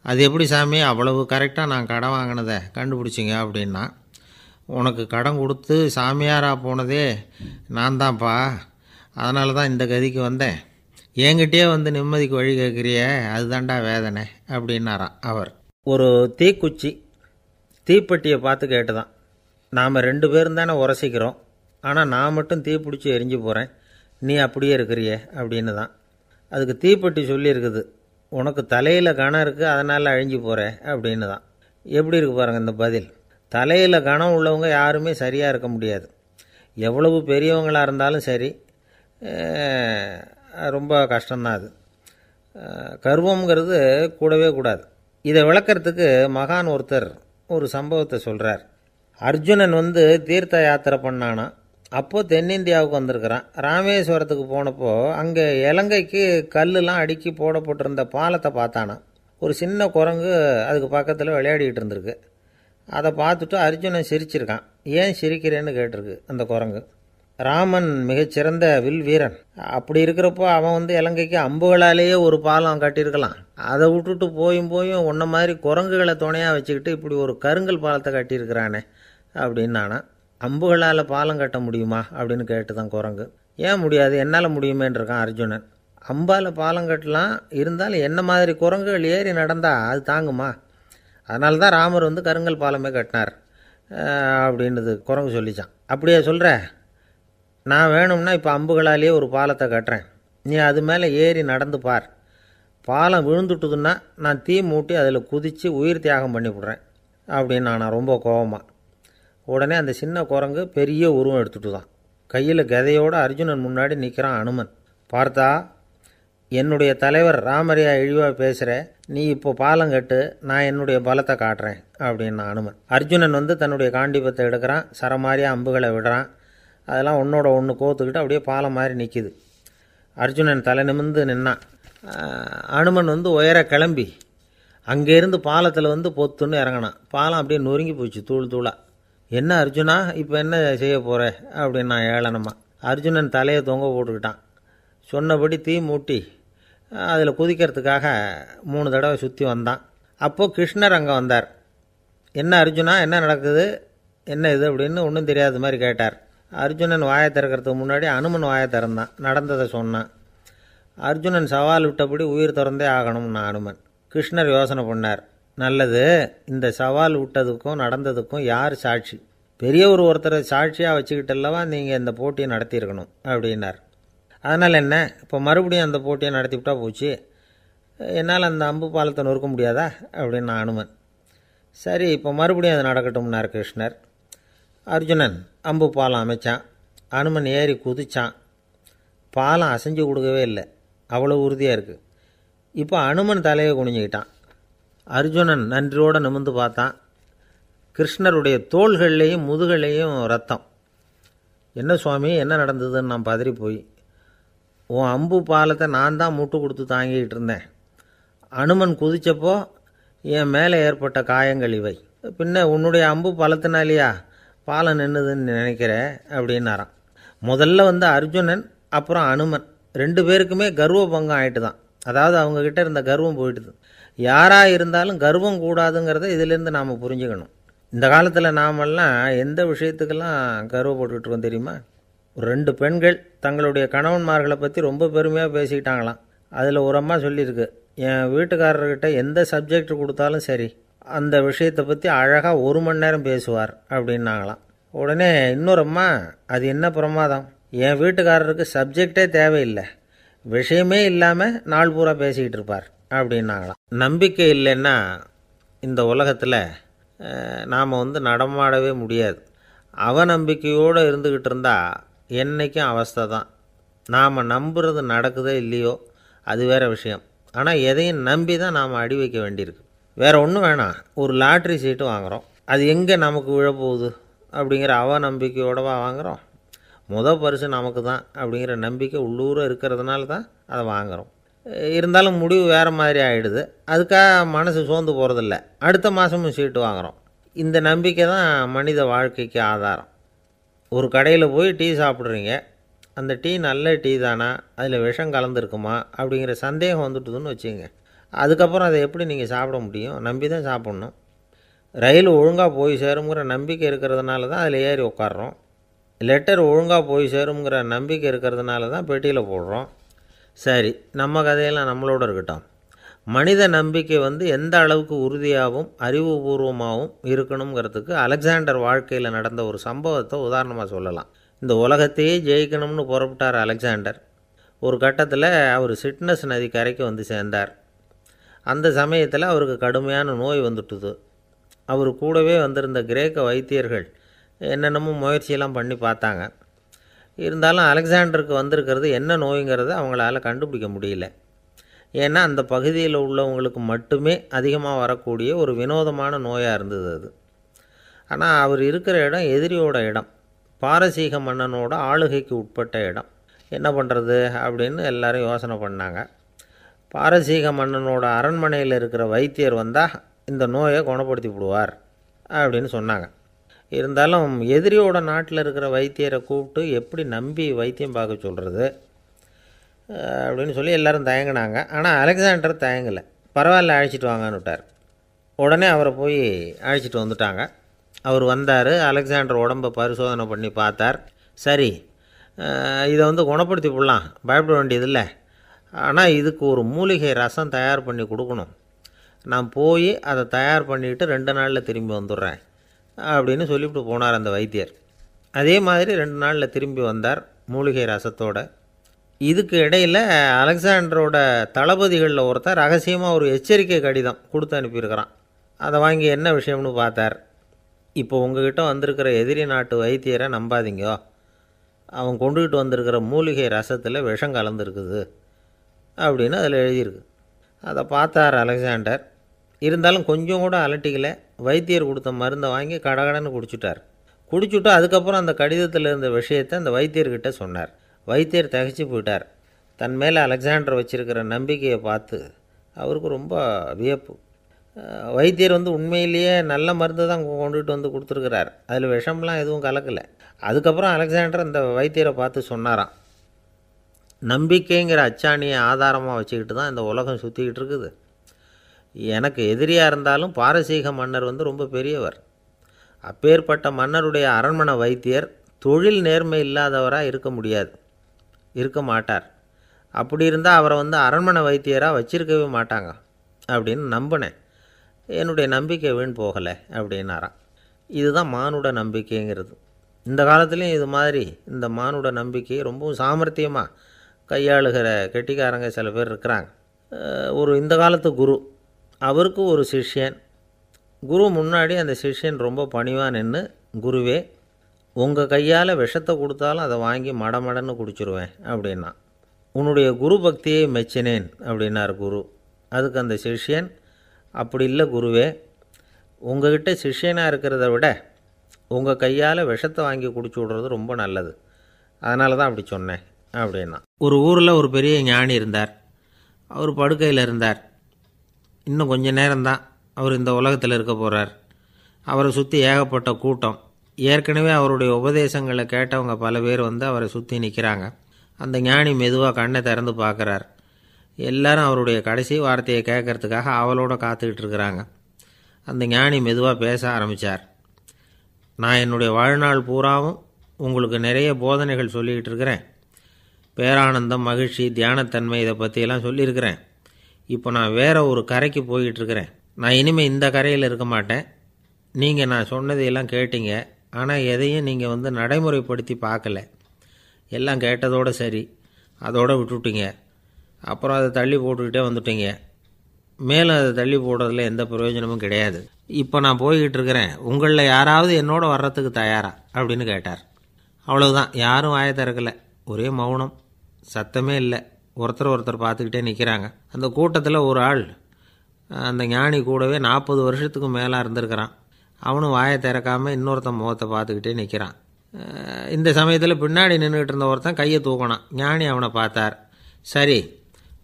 அது எப்படி சாமி, அவ்வளவு கரெக்டாக நான் கடன் வாங்கினதை கண்டுபிடிச்சிங்க அப்படின்னா, உனக்கு கடன் கொடுத்து சாமியாராக போனதே நான் தான்ப்பா, அதனால தான் இந்த கதிக்கு வந்தேன். என்கிட்டயே நிம்மதிக்கு வழி கேட்குறியே, அதுதான்டா வேதனை அப்படின்னாராம் அவர். ஒரு தீக்குச்சி தீப்பெட்டியை பார்த்து கேட்டுதான், நாம் 2 பேரும் தானே உரசிக்கிறோம், ஆனால் நான் மட்டும் தீப்பிடிச்சி எரிஞ்சு போகிறேன், நீ அப்படியே இருக்கிறியே அப்படின்னு தான். அதுக்கு தீப்பெட்டி சொல்லியிருக்குது, உனக்கு தலையில் கணம் இருக்குது அதனால் அழிஞ்சு போகிற அப்படின்னு தான். எப்படி இருக்கு பாருங்கள் இந்த பதில். தலையில் கணம் உள்ளவங்க யாருமே சரியாக இருக்க முடியாது. எவ்வளவு பெரியவங்களாக இருந்தாலும் சரி, ரொம்ப கஷ்டம்தான் அது. கர்வம்ங்கிறது கூடவே கூடாது. இதை விளக்கிறதுக்கு மகான் ஒருத்தர் ஒரு சம்பவத்தை சொல்கிறார். அர்ஜுனன் தீர்த்த யாத்திரை பண்ணானா. அப்போது தென்னிந்தியாவுக்கு வந்திருக்கிறான். ராமேஸ்வரத்துக்கு போனப்போ அங்கே இலங்கைக்கு கல்லுலாம் அடுக்கி போடப்பட்டிருந்த பாலத்தை பார்த்தானா. ஒரு சின்ன குரங்கு அதுக்கு பக்கத்தில் விளையாடிக்கிட்டு இருந்திருக்கு. அதை பார்த்துட்டு அர்ஜுனன் சிரிச்சிருக்கான். ஏன் சிரிக்கிறேன்னு கேட்டிருக்கு அந்த குரங்கு. ராமன் மிகச்சிறந்த வில் வீரன், அப்படி இருக்கிறப்போ அவன் இலங்கைக்கு அம்புகளாலேயே ஒரு பாலம் கட்டியிருக்கலாம். அதை விட்டுட்டு போயும் உன்ன மாதிரி குரங்குகளை துணையாக வச்சுக்கிட்டு இப்படி ஒரு கருங்கல் பாலத்தை கட்டியிருக்கிறானே அப்படின்னு நானா. அம்புகளால் பாலம் கட்ட முடியுமா அப்படின்னு கேட்டு தான் குரங்கு. ஏன் முடியாது, என்னால் முடியுமேன்னு இருக்கான் அர்ஜுனன். அம்பால் பாலம் கட்டலாம், இருந்தாலும் என்ன மாதிரி குரங்குகள் ஏறி நடந்தால் அது தாங்குமா? அதனால தான் ராமர் வந்து கருங்கல் பாலமே கட்டினார் அப்படின்றது குரங்கு சொல்லிச்சான். அப்படியே சொல்கிற, நான் வேணும்னா இப்போ அம்புகளாலேயே ஒரு பாலத்தை கட்டுறேன், நீ அது மேலே ஏறி நடந்து பார். பாலம் விழுந்துட்டுதுன்னா நான் தீ மூட்டி அதில் குதித்து உயிர் தியாகம் பண்ணிவிடுறேன் அப்படின்னு நான் ரொம்ப கோபமாக. உடனே அந்த சின்ன குரங்கு பெரிய உருவம் எடுத்துட்டு தான் கையில் கதையோடு அர்ஜுனன் முன்னாடி நிற்கிறான் அனுமன். பார்த்தா, என்னுடைய தலைவர் ராமரையா இழிவாக பேசுகிற, நீ இப்போ பாலம் கட்டு, நான் என்னுடைய பலத்தை காட்டுறேன் அப்படின்னா அனுமன். அர்ஜுனன் வந்து தன்னுடைய காண்டிபத்தை எடுக்கிறான், சரமாரியாக அம்புகளை விடுறான். அதெல்லாம் ஒன்றோட ஒன்று கோத்துக்கிட்டு அப்படியே பாலம் மாதிரி நிற்கிது. அர்ஜுனன் தலை நிமிர்ந்து நின்னான். அனுமன் வந்து உயர கிளம்பி அங்கேருந்து பாலத்தில் வந்து பொத்துன்னு இறங்கினான். பாலம் அப்படியே நொறுங்கி போச்சு தூள் தூளாக. என்ன அர்ஜுனா, இப்போ என்ன செய்ய போகிற அப்படின்னா ஏளனமாக. அர்ஜுனன் தலையை தொங்க போட்டுக்கிட்டான். சொன்னபடி தீ மூட்டி அதில் குதிக்கிறதுக்காக 3 தடவை சுற்றி வந்தான். அப்போது கிருஷ்ணர் அங்கே வந்தார். என்ன அர்ஜுனா, என்ன நடக்குது, என்ன இது அப்படின்னு ஒன்றும் தெரியாத மாதிரி கேட்டார். அர்ஜுனன் வாயை திறக்கிறதுக்கு முன்னாடி அனுமன் வாயை திறந்தான், நடந்ததை சொன்னான். அர்ஜுனன் சவால் விட்டபடி உயிர் திறந்தே ஆகணும்னா அனுமன். கிருஷ்ணர் யோசனை பண்ணார். நல்லது, இந்த சவால் விட்டதுக்கும் நடந்ததுக்கும் யார் சாட்சி? பெரியவர் ஒருத்தரை சாட்சியாக வச்சுக்கிட்டல்லவா நீங்கள் இந்த போட்டியை நடத்தியிருக்கணும் அப்படின்னார். அதனால் என்ன, இப்போ மறுபடியும் அந்த போட்டியை நடத்திவிட்டா போச்சு, என்னால் அந்த அம்பு பாலத்தை நொறுக்க முடியாதா அப்படின்னா அனுமன். சரி, இப்போ மறுபடியும் அது நடக்கட்டும்னார் கிருஷ்ணர். அர்ஜுனன் அம்பு பாலம் அமைச்சான். அனுமன் ஏறி குதிச்சான். பாலம் அசைஞ்சு கொடுக்கவே இல்லை, அவ்வளோ உறுதியாக இருக்குது. இப்போ அனுமன் தலையை குனிஞ்சிக்கிட்டான். அர்ஜுனன் நன்றியோடு நிமிர்ந்து பார்த்தான். கிருஷ்ணருடைய தோள்கள்லேயும் முதுகள்லேயும் ரத்தம். என்ன சுவாமி, என்ன நடந்ததுன்னு நான் பதறி போய், உன் அம்பு பாலத்தை நான் தான் முட்டு கொடுத்து தாங்கிக்கிட்டு இருந்தேன். அனுமன் குதித்தப்போ என் மேலே ஏற்பட்ட காயங்கள் இவை. பின்ன உன்னுடைய அம்பு பலத்தினாலேயா பாலம் நின்றுதுன்னு நினைக்கிற அப்படின்னாரான். முதல்ல வந்து அர்ஜுனன், அப்புறம் அனுமன் 2 பேருக்குமே கர்வ பங்கம் ஆகிட்டு தான். அதாவது அவங்கக்கிட்ட இருந்த கர்வம் போயிட்டுது. யாராக இருந்தாலும் கர்வம் கூடாதுங்கிறத இதிலேருந்து நாம் புரிஞ்சுக்கணும். இந்த காலத்தில் நாமெல்லாம் எந்த விஷயத்துக்கெல்லாம் கர்வப்பட்டுக்கிட்டு இருக்கோம் தெரியுமா? 2 பெண்கள் தங்களுடைய கணவன்மார்களை பற்றி ரொம்ப பெருமையாக பேசிக்கிட்டாங்களாம். அதில் ஒரு அம்மா சொல்லியிருக்கு, என் வீட்டுக்காரர்கிட்ட எந்த சப்ஜெக்ட் கொடுத்தாலும் சரி, அந்த விஷயத்தை பற்றி அழகாக 1 மணி நேரம் பேசுவார் அப்படின்னாங்களாம். உடனே இன்னொரு அம்மா, அது என்ன பிரமாதம், என் வீட்டுக்காரருக்கு சப்ஜெக்டே தேவையில்லை, விஷயமே இல்லாமல் நாள் பூரா பேசிக்கிட்டு இருப்பார் அப்படின்னாங்களாம். நம்பிக்கை இல்லைன்னா இந்த உலகத்தில் நாம் வந்து நடமாடவே முடியாது. அவநம்பிக்கையோடு இருந்துக்கிட்டு இருந்தால் என்றைக்கும் அவஸ்தை தான். நாம் நம்புறது நடக்குதோ இல்லையோ அது வேறு விஷயம். ஆனால் எதையும் நம்பி தான் நாம் அடி வைக்க வேண்டியிருக்கு. வேறு ஒன்றும் வேணாம், ஒரு லாட்ரி சீட்டு வாங்குகிறோம், அது எங்கே நமக்கு விழப்போகுது அப்படிங்கிற அவநம்பிக்கையோடவா வாங்குகிறோம்? பரிசு நமக்கு தான் அப்படிங்கிற நம்பிக்கை உள்ளூர இருக்கிறதுனால தான் அதை வாங்குகிறோம். இருந்தாலும் முடிவு வேறு மாதிரி ஆகிடுது. அதுக்காக மனசு சோர்ந்து போகிறதில்ல, அடுத்த மாதமும் சீட்டு வாங்குகிறோம். இந்த நம்பிக்கை தான் மனித வாழ்க்கைக்கு ஆதாரம். ஒரு கடையில் போய் டீ சாப்பிட்றீங்க, அந்த டீ நல்ல டீ தானா, அதில் விஷம் கலந்துருக்குமா அப்படிங்கிற சந்தேகம் வந்துட்டுதுன்னு வச்சுங்க. அதுக்கப்புறம் அதை எப்படி நீங்கள் சாப்பிட முடியும்? நம்பி தான் சாப்பிட்ணும். ரயில் ஒழுங்காக போய் சேருங்கிற நம்பிக்கை இருக்கிறதுனால தான் அதில் ஏறி உட்காடுறோம். லெட்டர் ஒழுங்காக போய் சேருங்கிற நம்பிக்கை இருக்கிறதுனால தான் பெட்டியில் போடுறோம். சரி, நம்ம கதையெல்லாம் நம்மளோட இருக்கட்டும். மனித நம்பிக்கை வந்து எந்த அளவுக்கு உறுதியாகவும் அறிவுபூர்வமாகவும் இருக்கணுங்கிறதுக்கு அலெக்சாண்டர் வாழ்க்கையில் நடந்த ஒரு சம்பவத்தை உதாரணமாக சொல்லலாம். இந்த உலகத்தையே ஜெயிக்கணும்னு புறப்பட்டார் அலெக்சாண்டர். ஒரு கட்டத்தில் அவர் சிட்னஸ் நதி கரைக்கு வந்து சேர்ந்தார். அந்த சமயத்தில் அவருக்கு கடுமையான நோய் வந்துட்டுது. அவர் கூடவே வந்திருந்த கிரேக்க வைத்தியர்கள் என்னென்னமோ முயற்சியெல்லாம் பண்ணி பார்த்தாங்க. இருந்தாலும் அலெக்சாண்டருக்கு வந்திருக்கிறது என்ன நோய்ங்கிறத அவங்களால கண்டுபிடிக்க முடியல. ஏன்னா அந்த பகுதியில் உள்ளவங்களுக்கு மட்டுமே அதிகமாக வரக்கூடிய ஒரு வினோதமான நோயாக இருந்தது அது. ஆனால் அவர் இருக்கிற இடம் எதிரியோட இடம், பாரசீக மன்னனோட ஆளுகைக்கு உட்பட்ட இடம். என்ன பண்ணுறது அப்படின்னு எல்லாரும் யோசனை பண்ணாங்க. பாரசீக மன்னனோட அரண்மனையில் இருக்கிற வைத்தியர் வந்தால் இந்த நோயை குணப்படுத்தி விடுவார் அப்படின்னு சொன்னாங்க. இருந்தாலும் எதிரியோட நாட்டில் இருக்கிற வைத்தியரை கூப்பிட்டு எப்படி நம்பி வைத்தியம் பார்க்க சொல்கிறது அப்படின்னு சொல்லி எல்லோரும் தயங்கினாங்க. ஆனால் அலெக்சாண்டர் தயங்கலை. பரவாயில்ல, அழைச்சிட்டு வாங்கன்னு விட்டார். உடனே அவரை போய் அழைச்சிட்டு வந்துட்டாங்க. அவர் வந்தார். அலெக்சாண்டர் உடம்பை பரிசோதனை பண்ணி பார்த்தார். சரி, இதை வந்து குணப்படுத்தி விடலாம், பயப்பட வேண்டியதில்லை ஆனால் இதுக்கு ஒரு மூலிகை ரசம் தயார் பண்ணி கொடுக்கணும். நான் போய் அதை தயார் பண்ணிவிட்டு 2 நாளில் திரும்பி வந்துடுறேன் அப்படின்னு சொல்லிவிட்டு போனார் அந்த வைத்தியர். அதே மாதிரி 2 நாளில் திரும்பி வந்தார் மூலிகை ரசத்தோட. இதுக்கு இடையில் அலெக்சாண்டரோட தளபதிகளில் ஒருத்தர் ரகசியமாக ஒரு எச்சரிக்கை கடிதம் கொடுத்து அனுப்பியிருக்கிறான். அதை வாங்கி என்ன விஷயம்னு பார்த்தார். இப்போ உங்ககிட்ட வந்திருக்கிற எதிரி நாட்டு வைத்தியரை நம்பாதீங்கோ, அவன் கொண்டுகிட்டு வந்திருக்கிற மூலிகை ரசத்தில் விஷம் கலந்துருக்குது அப்படின்னு அதில் எழுதியிருக்கு. அதை பார்த்தார் அலெக்சாண்டர். இருந்தாலும் கொஞ்சம் கூட அலட்டிக்கலை. வைத்தியர் கொடுத்த மருந்தை வாங்கி கடகடன்னு குடிச்சுட்டு அதுக்கப்புறம் அந்த கடிதத்தில் இருந்த விஷயத்தை அந்த வைத்தியர்கிட்ட சொன்னார். வைத்தியர் திகைச்சு போயிட்டார். தன் மேலே அலெக்சாண்டர் வச்சுருக்கிற நம்பிக்கையை பார்த்து அவருக்கு ரொம்ப வியப்பு. வைத்தியர் உண்மையிலேயே நல்ல மருந்து தான் கொண்டுகிட்டு வந்து கொடுத்துருக்கிறார், அதில் விஷம்லாம் எதுவும் கலக்கலை. அதுக்கப்புறம் அலெக்சாண்டர் அந்த வைத்தியரை பார்த்து சொன்னாராம், நம்பிக்கைங்கிற அச்சாணியை ஆதாரமாக வச்சுக்கிட்டு தான் இந்த உலகம் சுற்றிக்கிட்டு இருக்குது. எனக்கு எதிரியாக இருந்தாலும் பாரசீக மன்னர் ரொம்ப பெரியவர். அப்பேற்பட்ட மன்னருடைய அரண்மனை வைத்தியர் தொழில் நேர்மை இல்லாதவராக இருக்க மாட்டார். அப்படி இருந்தால் அவரை அரண்மனை வைத்தியராக வச்சிருக்கவே மாட்டாங்க அப்படின்னு நம்பினேன். என்னுடைய நம்பிக்கை வீண் போகலை அப்படின்னாராம். இதுதான் மானுட நம்பிக்கைங்கிறது. இந்த காலத்துலேயும் இது மாதிரி இந்த மானுட நம்பிக்கையை ரொம்பவும் சாமர்த்தியமாக கையாளுகிற கெட்டிக்காரங்க சில பேர் இருக்கிறாங்க. இந்த காலத்து குரு, அவருக்கு ஒரு சிஷ்யன். குரு முன்னாடி அந்த சிஷ்யன் ரொம்ப பணிவாக நின்று, குருவே உங்கள் கையால் விஷத்தை கொடுத்தாலும் அதை வாங்கி மடமடன்னு குடிச்சிருவேன் அப்படின்னா. உன்னுடைய குரு பக்தியை மெச்சினேன் அப்படின்னார் குரு. அதுக்கு அந்த சிஷ்யன், அப்படி இல்லை குருவே, உங்கள்கிட்ட சிஷ்யனாக இருக்கிறத விட உங்கள் கையால் விஷத்தை வாங்கி குடிச்சு விட்றது ரொம்ப நல்லது, அதனால தான் அப்படி சொன்னேன் அப்படின்னா. ஒரு ஊரில் ஒரு பெரிய ஞானி இருந்தார். அவர் படுக்கையில் இருந்தார். இன்னும் கொஞ்சம் நேரம்தான் அவர் இந்த உலகத்தில் இருக்க போகிறார். அவரை சுற்றி ஏகப்பட்ட கூட்டம். ஏற்கனவே அவருடைய உபதேசங்களை கேட்டவங்க பல பேர் அவரை சுற்றி நிற்கிறாங்க. அந்த ஞானி மெதுவாக கண்ணை திறந்து பார்க்குறார். எல்லாரும் அவருடைய கடைசி வார்த்தையை கேட்கறதுக்காக அவளோட காத்துக்கிட்டு இருக்கிறாங்க. அந்த ஞானி மெதுவாக பேச ஆரம்பித்தார். நான் என்னுடைய வாழ்நாள் பூராவும் உங்களுக்கு நிறைய போதனைகள் சொல்லிக்கிட்டு இருக்கிறேன். பேரானந்தம், மகிழ்ச்சி, தியானத்தன்மை, இதை பற்றியெல்லாம் சொல்லியிருக்கிறேன். இப்போ நான் வேறு ஒரு கரைக்கு போய்கிட்டுருக்கிறேன். நான் இனிமேல் இந்த கரையில் இருக்க மாட்டேன். நீங்கள் நான் சொன்னதையெல்லாம் கேட்டீங்க, ஆனால் எதையும் நீங்கள் நடைமுறைப்படுத்தி பார்க்கல. எல்லாம் கேட்டதோடு சரி, அதோடு விட்டுவிட்டீங்க. அப்புறம் அதை தள்ளி போட்டுக்கிட்டே வந்துட்டீங்க. மேலும் அதை தள்ளி போடுறதுல எந்த பிரயோஜனமும் கிடையாது. இப்போ நான் போய்கிட்டு இருக்கிறேன், உங்களில் யாராவது என்னோட வர்றதுக்கு தயாரா அப்படின்னு கேட்டார். அவ்வளவுதான், யாரும் வாயை திறக்கலை. ஒரே மௌனம், சத்தமே இல்லை. ஒருத்தர் பார்த்துக்கிட்டே நிற்கிறாங்க. அந்த கூட்டத்தில் ஒரு ஆள் அந்த ஞானி கூடவே 40 வருஷத்துக்கு மேலே இருந்திருக்கிறான். அவனும் வாயை திறக்காமல் இன்னொருத்தன் முகத்தை பார்த்துக்கிட்டே நிற்கிறான். இந்த சமயத்தில் பின்னாடி நின்றுக்கிட்டு இருந்த ஒருத்தன் கையை தூக்கினான். ஞானி அவனை பார்த்தார். சரி,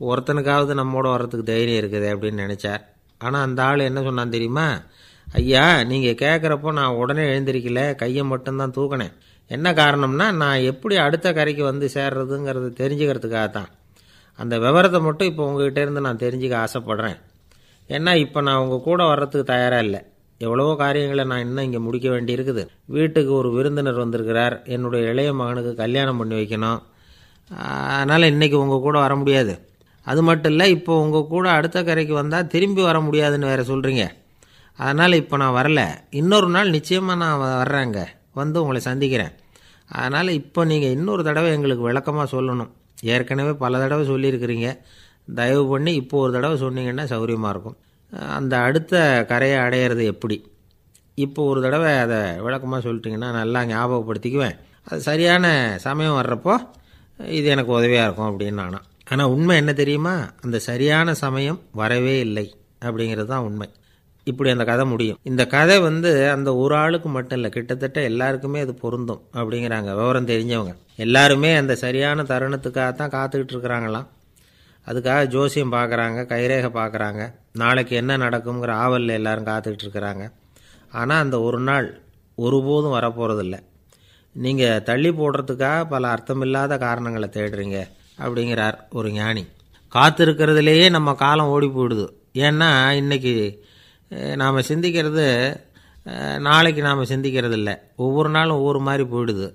ஒருத்தனுக்காவது நம்மோட வர்றதுக்கு தைரியம் இருக்குது அப்படின்னு நினச்சார். ஆனால் அந்த ஆள் என்ன சொன்னான் தெரியுமா? ஐயா, நீங்கள் கேட்குறப்போ நான் உடனே எழுந்திருக்கல, கையை மட்டும்தான் தூக்கினேன். என்ன காரணம்னா, நான் எப்படி அடுத்த கரைக்கு சேர்றதுங்கிறத தெரிஞ்சுக்கிறதுக்காக தான். அந்த விவரத்தை மட்டும் இப்போ உங்ககிட்ட இருந்து நான் தெரிஞ்சுக்க ஆசைப்பட்றேன். ஏன்னா இப்போ நான் உங்கள் கூட வர்றதுக்கு தயாராக இல்லை. எவ்வளவோ காரியங்களை நான் இன்னும் இங்கே முடிக்க வேண்டியிருக்குது. வீட்டுக்கு ஒரு விருந்தினர் வந்திருக்கிறார். என்னுடைய இளைய மகனுக்கு கல்யாணம் பண்ணி வைக்கணும். அதனால் இன்றைக்கி உங்கள் கூட வர முடியாது. அது மட்டும் இல்லை, இப்போ உங்கள் கூட அடுத்த கரைக்கு வந்தால் திரும்பி வர முடியாதுன்னு வேறு சொல்கிறீங்க. அதனால் இப்போ நான் வரல. இன்னொரு நாள் நிச்சயமாக நான் வர்றேங்க, உங்களை சந்திக்கிறேன். அதனால் இப்போ நீங்கள் இன்னொரு தடவை எங்களுக்கு விளக்கமாக சொல்லணும். ஏற்கனவே பல தடவை சொல்லியிருக்கிறீங்க. தயவு பண்ணி இப்போ ஒரு தடவை சொன்னீங்கன்னா சௌகரியமாக இருக்கும். அந்த அடுத்த கரையை அடையிறது எப்படி, இப்போ ஒரு தடவை அதை விளக்கமாக சொல்லிட்டிங்கன்னா நல்லா ஞாபகப்படுத்திக்குவேன். அது சரியான சமயம் வர்றப்போ இது எனக்கு உதவியாக இருக்கும் அப்படின்னு நானா. ஆனால் உண்மை என்ன தெரியுமா? அந்த சரியான சமயம் வரவே இல்லை அப்படிங்கிறது தான் உண்மை. இப்படி அந்த கதை முடியும். இந்த கதை அந்த ஒரு ஆளுக்கு மட்டும் இல்லை, கிட்டத்தட்ட எல்லாருக்குமே அது பொருந்தும் அப்படிங்கிறாங்க விவரம் தெரிஞ்சவங்க. எல்லாருமே அந்த சரியான தருணத்துக்காகத்தான் காத்துக்கிட்டு இருக்கிறாங்களாம். அதுக்காக ஜோசியம் பார்க்குறாங்க, கைரேகை பார்க்குறாங்க, நாளைக்கு என்ன நடக்குங்கிற ஆவலில் எல்லோரும் காத்துக்கிட்டு இருக்கிறாங்க. ஆனால் அந்த ஒரு நாள் ஒருபோதும் வரப்போகிறதில்ல. நீங்கள் தள்ளி போடுறதுக்காக பல அர்த்தமில்லாத காரணங்களை தேடுறீங்க அப்படிங்கிறார் ஒரு ஞானி. காத்திருக்கிறதுலேயே நம்ம காலம் ஓடி போயிடுது. ஏன்னா இன்றைக்கி நாம் சிந்திக்கிறது நாளைக்கு நாம் சிந்திக்கிறது இல்லை. ஒவ்வொரு நாளும் ஒவ்வொரு மாதிரி போயிடுது.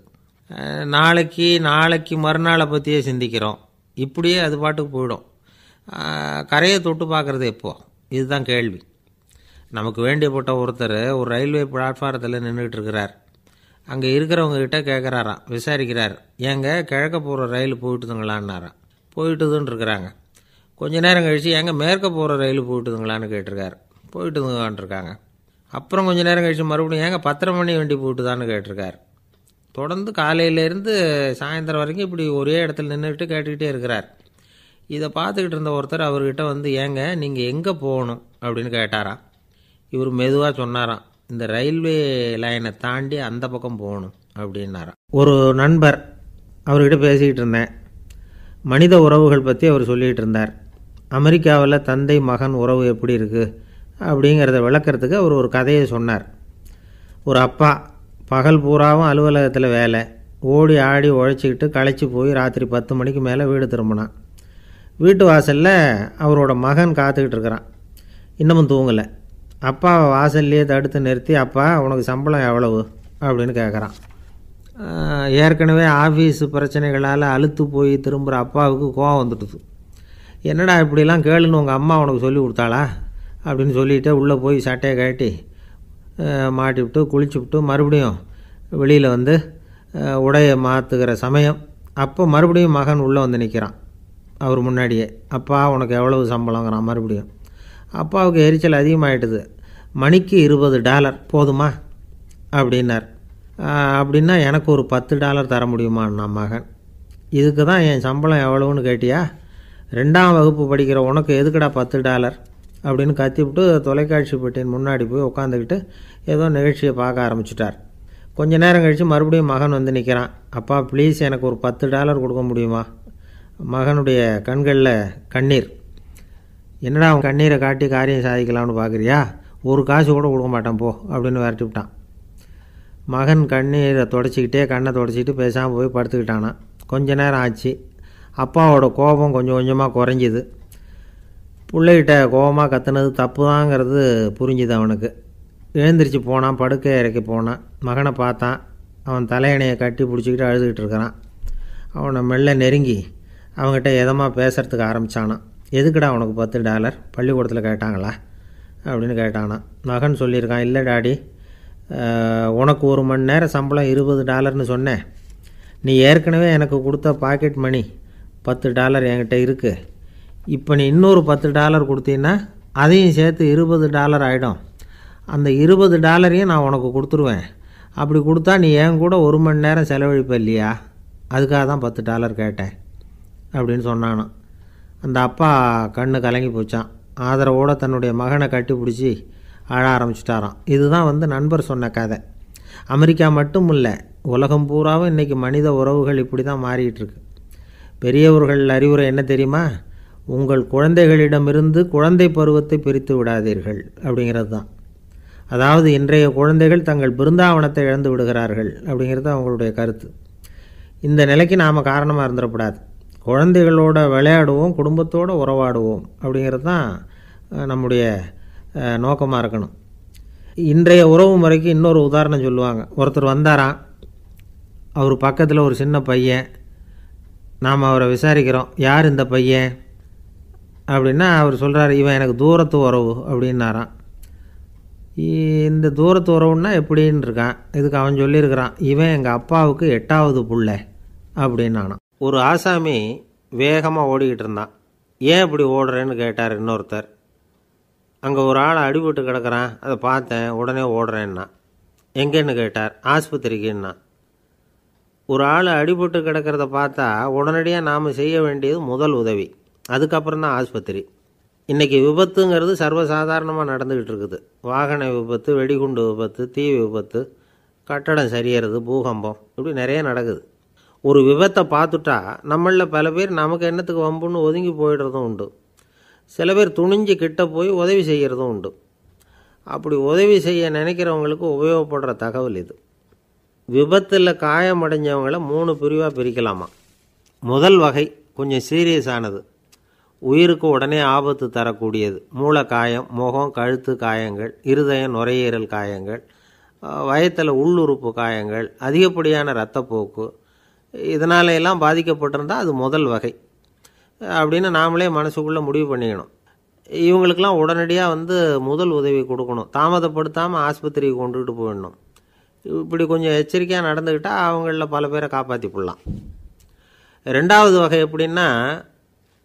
நாளைக்கு மறுநாளை பற்றியே சிந்திக்கிறோம். இப்படியே அது பாட்டுக்கு போயிடும். கரையை தொட்டு பார்க்குறது எப்போ? இதுதான் கேள்வி. நமக்கு வேண்டியப்பட்ட ஒருத்தர் ஒரு ரயில்வே பிளாட்ஃபாரத்தில் நின்றுட்டு இருக்கிறார். அங்கே இருக்கிறவங்ககிட்ட கேட்குறாராம், விசாரிக்கிறார், ஏங்க கிழக்க போகிற ரயில் போயிட்டுதுங்களான்னாராம். போயிட்டுதுன்னு இருக்கிறாங்க. கொஞ்ச நேரம் கழித்து ஏங்க மேற்க போகிற ரயில் போயிட்டுதுங்களான்னு கேட்டிருக்காரு. போயிட்டுதுங்களான் இருக்காங்க. அப்புறம் கொஞ்சம் நேரம் கழித்து மறுபடியும் ஏங்க 10:30 மணி வண்டி போயிட்டுதான்னு கேட்டிருக்காரு. தொடர்ந்து காலையிலேருந்து சாயந்தரம் வரைக்கும் இப்படி ஒரே இடத்துல நின்றுட்டு கேட்டுக்கிட்டே இருக்கிறார். இதை பார்த்துக்கிட்டு இருந்த ஒருத்தர் அவர்கிட்ட வந்து, ஏங்க நீங்கள் எங்கே போகணும் அப்படின்னு கேட்டாராம். இவர் மெதுவாக சொன்னாராம், இந்த ரயில்வே லைனை தாண்டி அந்த பக்கம் போகணும் அப்படின்னாராம். ஒரு நண்பர் அவர்கிட்ட பேசிக்கிட்டு இருந்தேன். மனித உறவுகள் பற்றி அவர் சொல்லிகிட்டு இருந்தார். அமெரிக்காவில் தந்தை மகன் உறவு எப்படி இருக்குது அப்படிங்கிறத விளக்கிறதுக்கு அவர் ஒரு கதையை சொன்னார். ஒரு அப்பா பகல் பூராவும் அலுவலகத்தில் வேலை, ஓடி ஆடி உழைச்சிக்கிட்டு களைச்சி போய் ராத்திரி 10 மணிக்கு மேலே வீடு திரும்பினான். வீட்டு வாசலில் அவரோட மகன் காத்துக்கிட்டு இருக்கிறான். இன்னமும் தூங்கலை. அப்பாவை வாசல்லையே தடுத்து நிறுத்தி, அப்பா உனக்கு சம்பளம் எவ்வளவு அப்படின்னு கேட்குறான். ஏற்கனவே ஆஃபீஸ் பிரச்சனைகளால் அலுத்து போய் திரும்புகிற அப்பாவுக்கு கோவம் வந்துடுது. என்னடா இப்படிலாம் கேளுன்னு உங்கள் அம்மா உனக்கு சொல்லி கொடுத்தாளா அப்படின்னு சொல்லிவிட்டு உள்ளே போய் சட்டையை கழட்டி மாட்டிவிட்டு குளிச்சுவிட்டு மறுபடியும் வெளியில் வந்து உடையை மாற்றுகிற சமயம் அப்போ மறுபடியும் மகன் உள்ளே வந்து நிற்கிறான் அவர் முன்னாடியே. அப்பா உனக்கு எவ்வளவு சம்பளங்கிறான் மறுபடியும். அப்பாவுக்கு எரிச்சல் அதிகமாகிட்டுது. மணிக்கு $20 போதுமா அப்படின்னார். அப்படின்னா எனக்கு ஒரு $10 தர முடியுமான்னா மகன். இதுக்கு தான் என் சம்பளம் எவ்வளவுன்னு கேட்டியா? 2ஆம் வகுப்பு படிக்கிற உனக்கு எதுக்குடா $10 அப்படின்னு கத்திவிட்டு தொலைக்காட்சி பெட்டியின் முன்னாடி போய் உட்காந்துக்கிட்டு ஏதோ நிகழ்ச்சியை பார்க்க ஆரம்பிச்சிட்டார். கொஞ்ச நேரம் கழித்து மறுபடியும் மகன் வந்து நிற்கிறான். அப்பா ப்ளீஸ் எனக்கு ஒரு $10 கொடுக்க முடியுமா? மகனுடைய கண்களில் கண்ணீர். என்னடா அவன் கண்ணீரை காட்டி காரியம் சாதிக்கலாம்னு பார்க்குறியா? ஒரு காசு கூட கொடுக்க மாட்டான் போ அப்படின்னு விரட்டி விட்டான். மகன் கண்ணீரை தொடச்சிக்கிட்டே கண்ணை தொடச்சிக்கிட்டு பேசாமல் போய் படுத்துக்கிட்டானான். கொஞ்ச நேரம் ஆச்சு. அப்பாவோட கோபம் கொஞ்சம் கொஞ்சமாக குறைஞ்சிது. பிள்ளைகிட்ட கோபமாக கத்துனது தப்பு தாங்கிறது புரிஞ்சுது அவனுக்கு. எழுந்திரிச்சு போனான், படுக்கை இறக்கி போனான். மகனை பார்த்தான். அவன் தலையணையை கட்டி பிடிச்சிக்கிட்டு அழுதுகிட்டு இருக்கிறான். அவனை மெல்ல நெருங்கி அவங்ககிட்ட எதமாக பேசுகிறதுக்கு ஆரம்பித்தானான். எதுக்குடா உனக்கு $10 பள்ளிக்கூடத்தில் கேட்டாங்களா அப்படின்னு கேட்டானான். மகன் சொல்லியிருக்கான், இல்லை டாடி, உனக்கு 1 மணி நேரம் சம்பளம் $20ன்னு சொன்னேன். நீ ஏற்கனவே எனக்கு கொடுத்த பாக்கெட் மணி $10 என்கிட்ட இருக்குது. இப்போ நீ இன்னொரு $10 கொடுத்தீங்கன்னா அதையும் சேர்த்து $20 ஆகிடும். அந்த $20 நான் உனக்கு கொடுத்துருவேன். அப்படி கொடுத்தா நீ என் கூட 1 மணி நேரம் செலவழிப்ப இல்லையா? அதுக்காக தான் $10 கேட்டேன் அப்படின்னு சொன்னானோ. அந்த அப்பா கண்ணு கலங்கி போச்சான். ஆதரவோடு தன்னுடைய மகனை கட்டி பிடிச்சி அழ ஆரம்பிச்சிட்டாராம். இதுதான் நண்பர் சொன்ன கதை. அமெரிக்கா மட்டும் இல்லை, உலகம் பூராவும் இன்றைக்கி மனித உறவுகள் இப்படி தான் மாறிட்டுருக்கு. பெரியவர்கள் அறிவுரை என்ன தெரியுமா? உங்கள் குழந்தைகளிடமிருந்து குழந்தை பருவத்தை பிரித்து விடாதீர்கள் அப்படிங்கிறது தான். அதாவது இன்றைய குழந்தைகள் தங்கள் பிருந்தாவனத்தை இழந்து விடுகிறார்கள் அப்படிங்கிறது அவங்களுடைய கருத்து. இந்த நிலைக்கு நாம் காரணமாக இருந்துடக்கூடாது. குழந்தைகளோட விளையாடுவோம், குடும்பத்தோடு உறவாடுவோம் அப்படிங்கிறது தான் நம்முடைய நோக்கமாக இருக்கணும். இன்றைய உறவு முறைக்கு இன்னொரு உதாரணம் சொல்லுவாங்க. ஒருத்தர் வந்தாராம், அவர் பக்கத்தில் ஒரு சின்ன பையன். நாம் அவரை விசாரிக்கிறோம், யார் இந்த பையன் அப்படின்னா அவர் சொல்கிறார், இவன் எனக்கு தூரத்து உறவு அப்படின்னாராம். இந்த தூரத்து உறவுன்னா எப்படின்னு இருக்கான். இதுக்கு அவன் சொல்லியிருக்கிறான், இவன் எங்கள் அப்பாவுக்கு 8வது புள்ளை அப்படின்னானான். ஒரு ஆசாமி வேகமாக ஓடிக்கிட்டு இருந்தான். ஏன் இப்படி ஓடுறேன்னு கேட்டார் இன்னொருத்தர். அங்கே ஒரு ஆள் அடிபட்டு கிடக்கிறான், அதை பார்த்தேன், உடனே ஓடுறேன்னா. எங்கேன்னு கேட்டார். ஆஸ்பத்திரிக்குன்னா. ஒரு ஆள் அடிபட்டு கிடக்கிறத பார்த்தா உடனடியாக நாம் செய்ய வேண்டியது முதல் உதவி, அதுக்கப்புறம் தான் ஆஸ்பத்திரி. இன்றைக்கி விபத்துங்கிறது சர்வசாதாரணமாக நடந்துக்கிட்டு இருக்குது. வாகன விபத்து, வெடிகுண்டு விபத்து, தீ விபத்து, கட்டடம் சரியறது, பூகம்பம், இப்படி நிறைய நடக்குது. ஒரு விபத்தை பார்த்துட்டா நம்மளில் பல பேர் நமக்கு என்னத்துக்கு வம்புன்னு ஒதுங்கி போயிடுறதும் உண்டு. சில பேர் துணிஞ்சு கிட்ட போய் உதவி செய்கிறதும் உண்டு. அப்படி உதவி செய்ய நினைக்கிறவங்களுக்கு உபயோகப்படுற தகவல் இது. விபத்தில் காயமடைஞ்சவங்களை 3 பிரிவாக பிரிக்கலாமா. முதல் வகை கொஞ்சம் சீரியஸானது, உயிருக்கு உடனே ஆபத்து தரக்கூடியது. மூளை காயம், முகம், கழுத்து காயங்கள், இருதயம், நுரையீரல் காயங்கள், வயத்தில் உள்ளுறுப்பு காயங்கள், அதிகப்படியான இரத்தப்போக்கு, இதனால எல்லாம் பாதிக்கப்பட்டிருந்தால் அது முதல் வகை. அப்படின்னு நாமளே மனசுக்குள்ளே முடிவு பண்ணிக்கணும். இவங்களுக்கெல்லாம் உடனடியாக முதல் உதவி கொடுக்கணும். தாமதப்படுத்தாமல் ஆஸ்பத்திரிக்கு கொண்டுகிட்டு போயிடணும். இப்படி கொஞ்சம் எச்சரிக்கையாக நடந்துக்கிட்டால் அவங்களில் பல பேரை காப்பாற்றி போடலாம். ரெண்டாவது வகை எப்படின்னா,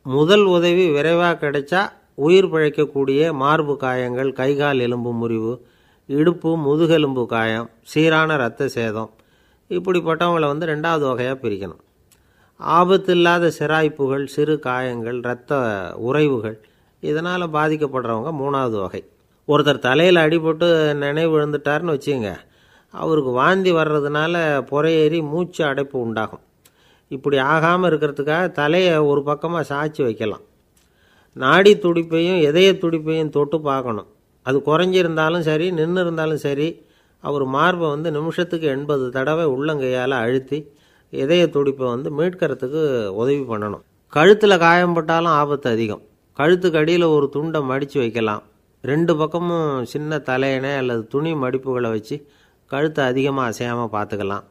முதல் உதவி விரைவாக கிடைச்சா உயிர் பிழைக்கக்கூடிய மார்பு காயங்கள், கைகால் எலும்பு முறிவு, இடுப்பு முதுகெலும்பு காயம், சீரான இரத்த சேதம், இப்படிப்பட்டவங்களை ரெண்டாவது வகையாக பிரிக்கணும். ஆபத்து இல்லாத சிராய்ப்புகள், சிறு காயங்கள், இரத்த உறைவுகள், இதனால் பாதிக்கப்படுறவங்க மூணாவது வகை. ஒருத்தர் தலையில் அடிபட்டு நினைவு விழுந்துட்டார்னு வச்சுங்க, அவருக்கு வாந்தி வர்றதுனால புறையேறி மூச்சு அடைப்பு உண்டாகும். இப்படி ஆகாமல் இருக்கிறதுக்காக தலையை ஒரு பக்கமாக சாய்ச்சி வைக்கலாம். நாடி துடிப்பையும் இதய துடிப்பையும் தொட்டு பார்க்கணும். அது குறைஞ்சிருந்தாலும் சரி, நின்று இருந்தாலும் சரி, அவர் மார்பை நிமிஷத்துக்கு 80 தடவை உள்ளங்கையால் அழுத்தி இதய துடிப்பை மீட்கிறதுக்கு உதவி பண்ணணும். கழுத்தில் காயம்பட்டாலும் ஆபத்து அதிகம். கழுத்துக்கு அடியில் ஒரு துண்டை மடித்து வைக்கலாம். 2 பக்கமும் சின்ன தலையணை அல்லது துணி மடிப்புகளை வச்சு கழுத்தை அதிகமாக அசையாமல் பார்த்துக்கலாம்.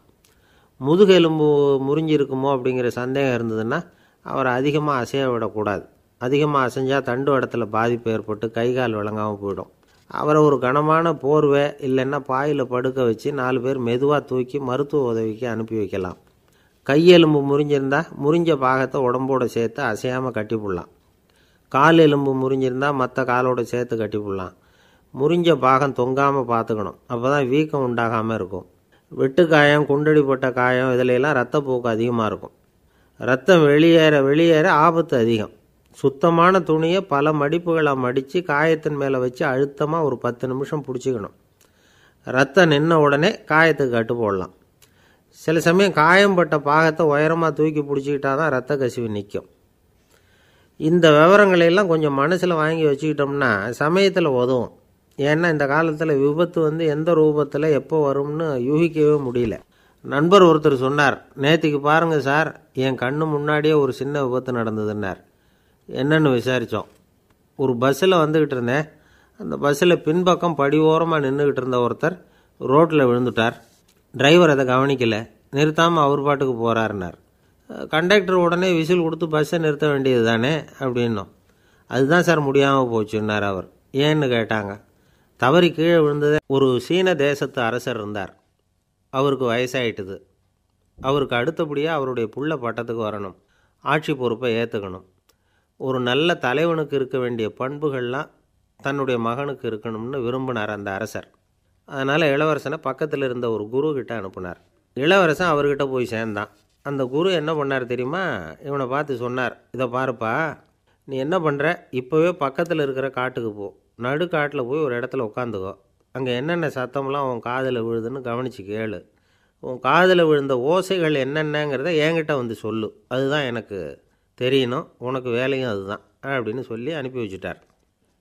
முதுகெலும்பு முறிஞ்சிருக்குமோ அப்படிங்கிற சந்தேகம் இருந்ததுன்னா அவரை அதிகமாக அசைய விடக்கூடாது. அதிகமாக அசைஞ்சால் தண்டு இடத்துல பாதிப்பு ஏற்பட்டு கை கால் விளங்காமல் போயிடும். அவரை ஒரு கனமான போர்வை இல்லைன்னா பாயில் படுக்க வச்சு 4 பேர் மெதுவாக தூக்கி மருத்துவ உதவிக்கு அனுப்பி வைக்கலாம். கையெலும்பு முறிஞ்சிருந்தால் முறிஞ்ச பாகத்தை உடம்போடு சேர்த்து அசையாமல் கட்டி போடலாம். கால் எலும்பு முறிஞ்சிருந்தால் மற்ற காலோடு சேர்த்து கட்டி போடலாம். முறிஞ்ச பாகம் தொங்காமல் பார்த்துக்கணும். அப்போ தான் வீக்கம் உண்டாகாமல் இருக்கும். வெட்டு காயம், குண்டடிப்பட்ட காயம், இதிலெல்லாம் ரத்தப்போக்கு அதிகமாக இருக்கும். ரத்தம் வெளியேற ஆபத்து அதிகம். சுத்தமான துணியை பல மடிப்புகளை மடித்து காயத்தின் மேலே வச்சு அழுத்தமாக ஒரு 10 நிமிஷம் பிடிச்சிக்கணும். ரத்தம் நின்ன உடனே காயத்துக்கு கட்டு போடலாம். சில சமயம் காயம்பட்ட பாகத்தை உயரமாக தூக்கி பிடிச்சிக்கிட்டா தான் ரத்த கசிவு நிற்கும். இந்த விவரங்களையெல்லாம் கொஞ்சம் மனசில் வாங்கி வச்சுக்கிட்டோம்னா சமயத்தில் உதவும். ஏன்னா இந்த காலத்தில் விபத்து எந்த ரூபத்தில் எப்போ வரும்னு யூகிக்கவே முடியல. நண்பர் ஒருத்தர் சொன்னார், நேற்றுக்கு பாருங்கள் சார், என் கண்ணு முன்னாடியே ஒரு சின்ன விபத்து நடந்ததுன்னார். என்னன்னு விசாரித்தோம். ஒரு பஸ்ஸில் வந்துக்கிட்டு இருந்தேன். அந்த பஸ்ஸில் பின்பக்கம் படி ஓரமாக நின்றுக்கிட்டு இருந்த ஒருத்தர் ரோட்டில் விழுந்துட்டார். டிரைவர் அதை கவனிக்கலை, நிறுத்தாமல் அவர் பாட்டுக்கு போகிறாருன்னார். கண்டக்டர் உடனே விசில் கொடுத்து பஸ்ஸை நிறுத்த வேண்டியது தானே அப்படின்னோம். அதுதான் சார் முடியாமல் போச்சுன்னார் அவர். ஏன்னு கேட்டாங்க. தவறி கீழே விழுந்ததே ஒரு சீன தேசத்து அரசர் இருந்தார். அவருக்கு வயசாயிட்டுது. அவருக்கு அடுத்தபடியாக அவருடைய புள்ள பட்டத்துக்கு வரணும், ஆட்சி பொறுப்பை ஏற்றுக்கணும். ஒரு நல்ல தலைவனுக்கு இருக்க வேண்டிய பண்புகள்லாம் தன்னுடைய மகனுக்கு இருக்கணும்னு விரும்பினார் அந்த அரசர். அதனால் இளவரசனை பக்கத்தில் இருந்த ஒரு குரு கிட்ட அனுப்புனார். இளவரசன் அவர்கிட்ட போய் சேர்ந்தான். அந்த குரு என்ன பண்ணார் தெரியுமா? இவனை பார்த்து சொன்னார், இதை பாருப்பா, நீ என்ன பண்ணுற, இப்போவே பக்கத்தில் இருக்கிற காட்டுக்கு போ. நடுக்காட்டில் போய் ஒரு இடத்துல உட்காந்துக்கோ. அங்கே என்னென்ன சத்தம்லாம் உன் காதில் விழுதுன்னு கவனித்து கேளு. உன் காதில் விழுந்த ஓசைகள் என்னென்னங்கிறத என்கிட்ட சொல்லு. அதுதான் எனக்கு தெரியணும், உனக்கு வேலையும் அதுதான் அப்படின்னு சொல்லி அனுப்பி வச்சுட்டார்.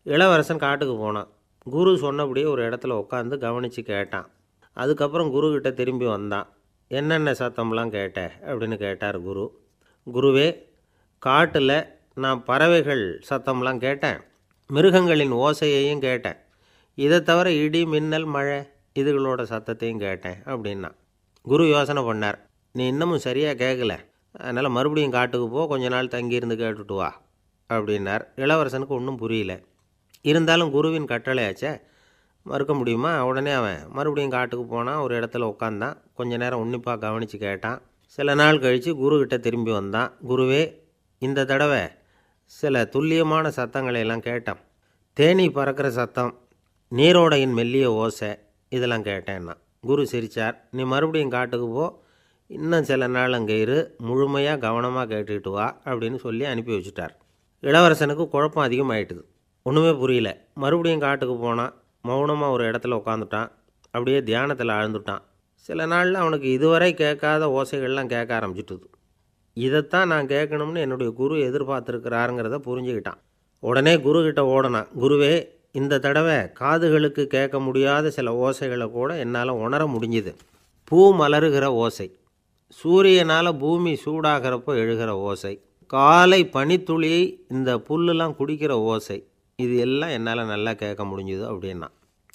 இளவரசன் காட்டுக்கு போனான். குரு சொன்னபடியே ஒரு இடத்துல உட்காந்து கவனித்து கேட்டான். அதுக்கப்புறம் குருக்கிட்ட திரும்பி வந்தான். என்னென்ன சத்தம்லாம் கேட்ட அப்படின்னு கேட்டார் குரு. குருவே, காட்டில் நான் பறவைகள் சத்தம்லாம் கேட்டேன், மிருகங்களின் ஓசையையும் கேட்டேன், இதை தவிர இடி, மின்னல், மழை இதுகளோட சத்தத்தையும் கேட்டேன் அப்படின்னா. குரு யோசனை பண்ணார், நீ இன்னமும் சரியாக கேட்கல, அதனால் மறுபடியும் காட்டுக்கு போ, கொஞ்ச நாள் தங்கியிருந்து கேட்டுட்டு வா அப்படின்னார். இளவரசனுக்கு ஒன்றும் புரியல. இருந்தாலும் குருவின் கட்டளையாச்சே, மறுக்க முடியுமா? உடனே அவன் மறுபடியும் காட்டுக்கு போனான். ஒரு இடத்துல உட்காந்தான். கொஞ்ச நேரம் உன்னிப்பாக கவனித்து கேட்டான். சில நாள் கழித்து குருக்கிட்ட திரும்பி வந்தான். குருவே, இந்த தடவை சில துல்லியமான சத்தங்களை எல்லாம் கேட்டான். தேனீ பறக்கிற சத்தம், நீரோடையின் மெல்லிய ஓசை, இதெல்லாம் கேட்டேன்னா. குரு சிரித்தார். நீ மறுபடியும் காட்டுக்கு போ, இன்னும் சில நாள் அங்கே இரு, முழுமையாக கவனமாக கேட்டுக்கிட்டு வா அப்படின்னு சொல்லி அனுப்பி வச்சுட்டார். இளவரசனுக்கு குழப்பம் அதிகமாயிட்டுது. ஒன்றுமே புரியல. மறுபடியும் காட்டுக்கு போனான். மௌனமாக ஒரு இடத்துல உட்காந்துட்டான். அப்படியே தியானத்தில் ஆழ்ந்துட்டான். சில நாளில் அவனுக்கு இதுவரை கேட்காத ஓசைகள்லாம் கேட்க ஆரம்பிச்சிட்டுது. இதைத்தான் நான் கேட்கணும்னு என்னுடைய குரு எதிர்பார்த்துருக்கிறாருங்கிறத புரிஞ்சுக்கிட்டான். உடனே குருக்கிட்ட ஓடனான். குருவே, இந்த தடவை காதுகளுக்கு கேட்க முடியாத சில ஓசைகளை கூட என்னால் உணர முடிஞ்சுது. பூ மலருகிற ஓசை, சூரியனால் பூமி சூடாகிறப்போ எழுகிற ஓசை, காலை பனித்துளியை இந்த புல்லுலாம் குடிக்கிற ஓசை, இது எல்லாம் என்னால் நல்லா கேட்க முடிஞ்சுது அப்படின்னா.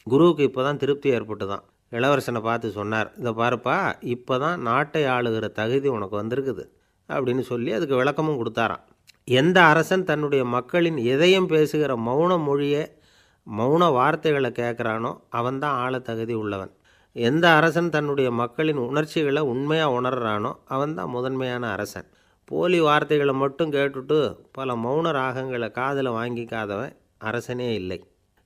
குருவுக்கு இப்போ தான் திருப்தி ஏற்பட்டு தான். இளவரசனை பார்த்து சொன்னார், இதை பாருப்பா, இப்போ தான் நாட்டை ஆளுகிற தகுதி உனக்கு வந்திருக்குது அப்படின்னு சொல்லி அதுக்கு விளக்கமும் கொடுத்தாராம். எந்த அரசன் தன்னுடைய மக்களின் இதயம் பேசுகிற மௌன மொழியை மௌன வார்த்தைகளை கேட்குறானோ அவன்தான் ஆள தகுதி உள்ளவன். எந்த அரசன் தன்னுடைய மக்களின் உணர்ச்சிகளை உண்மையாக உணர்றானோ அவன்தான் முதன்மையான அரசன். போலி வார்த்தைகளை மட்டும் கேட்டுட்டு பல மௌன ராகங்களை காதில் வாங்கிக்காதவன் அரசனே இல்லை.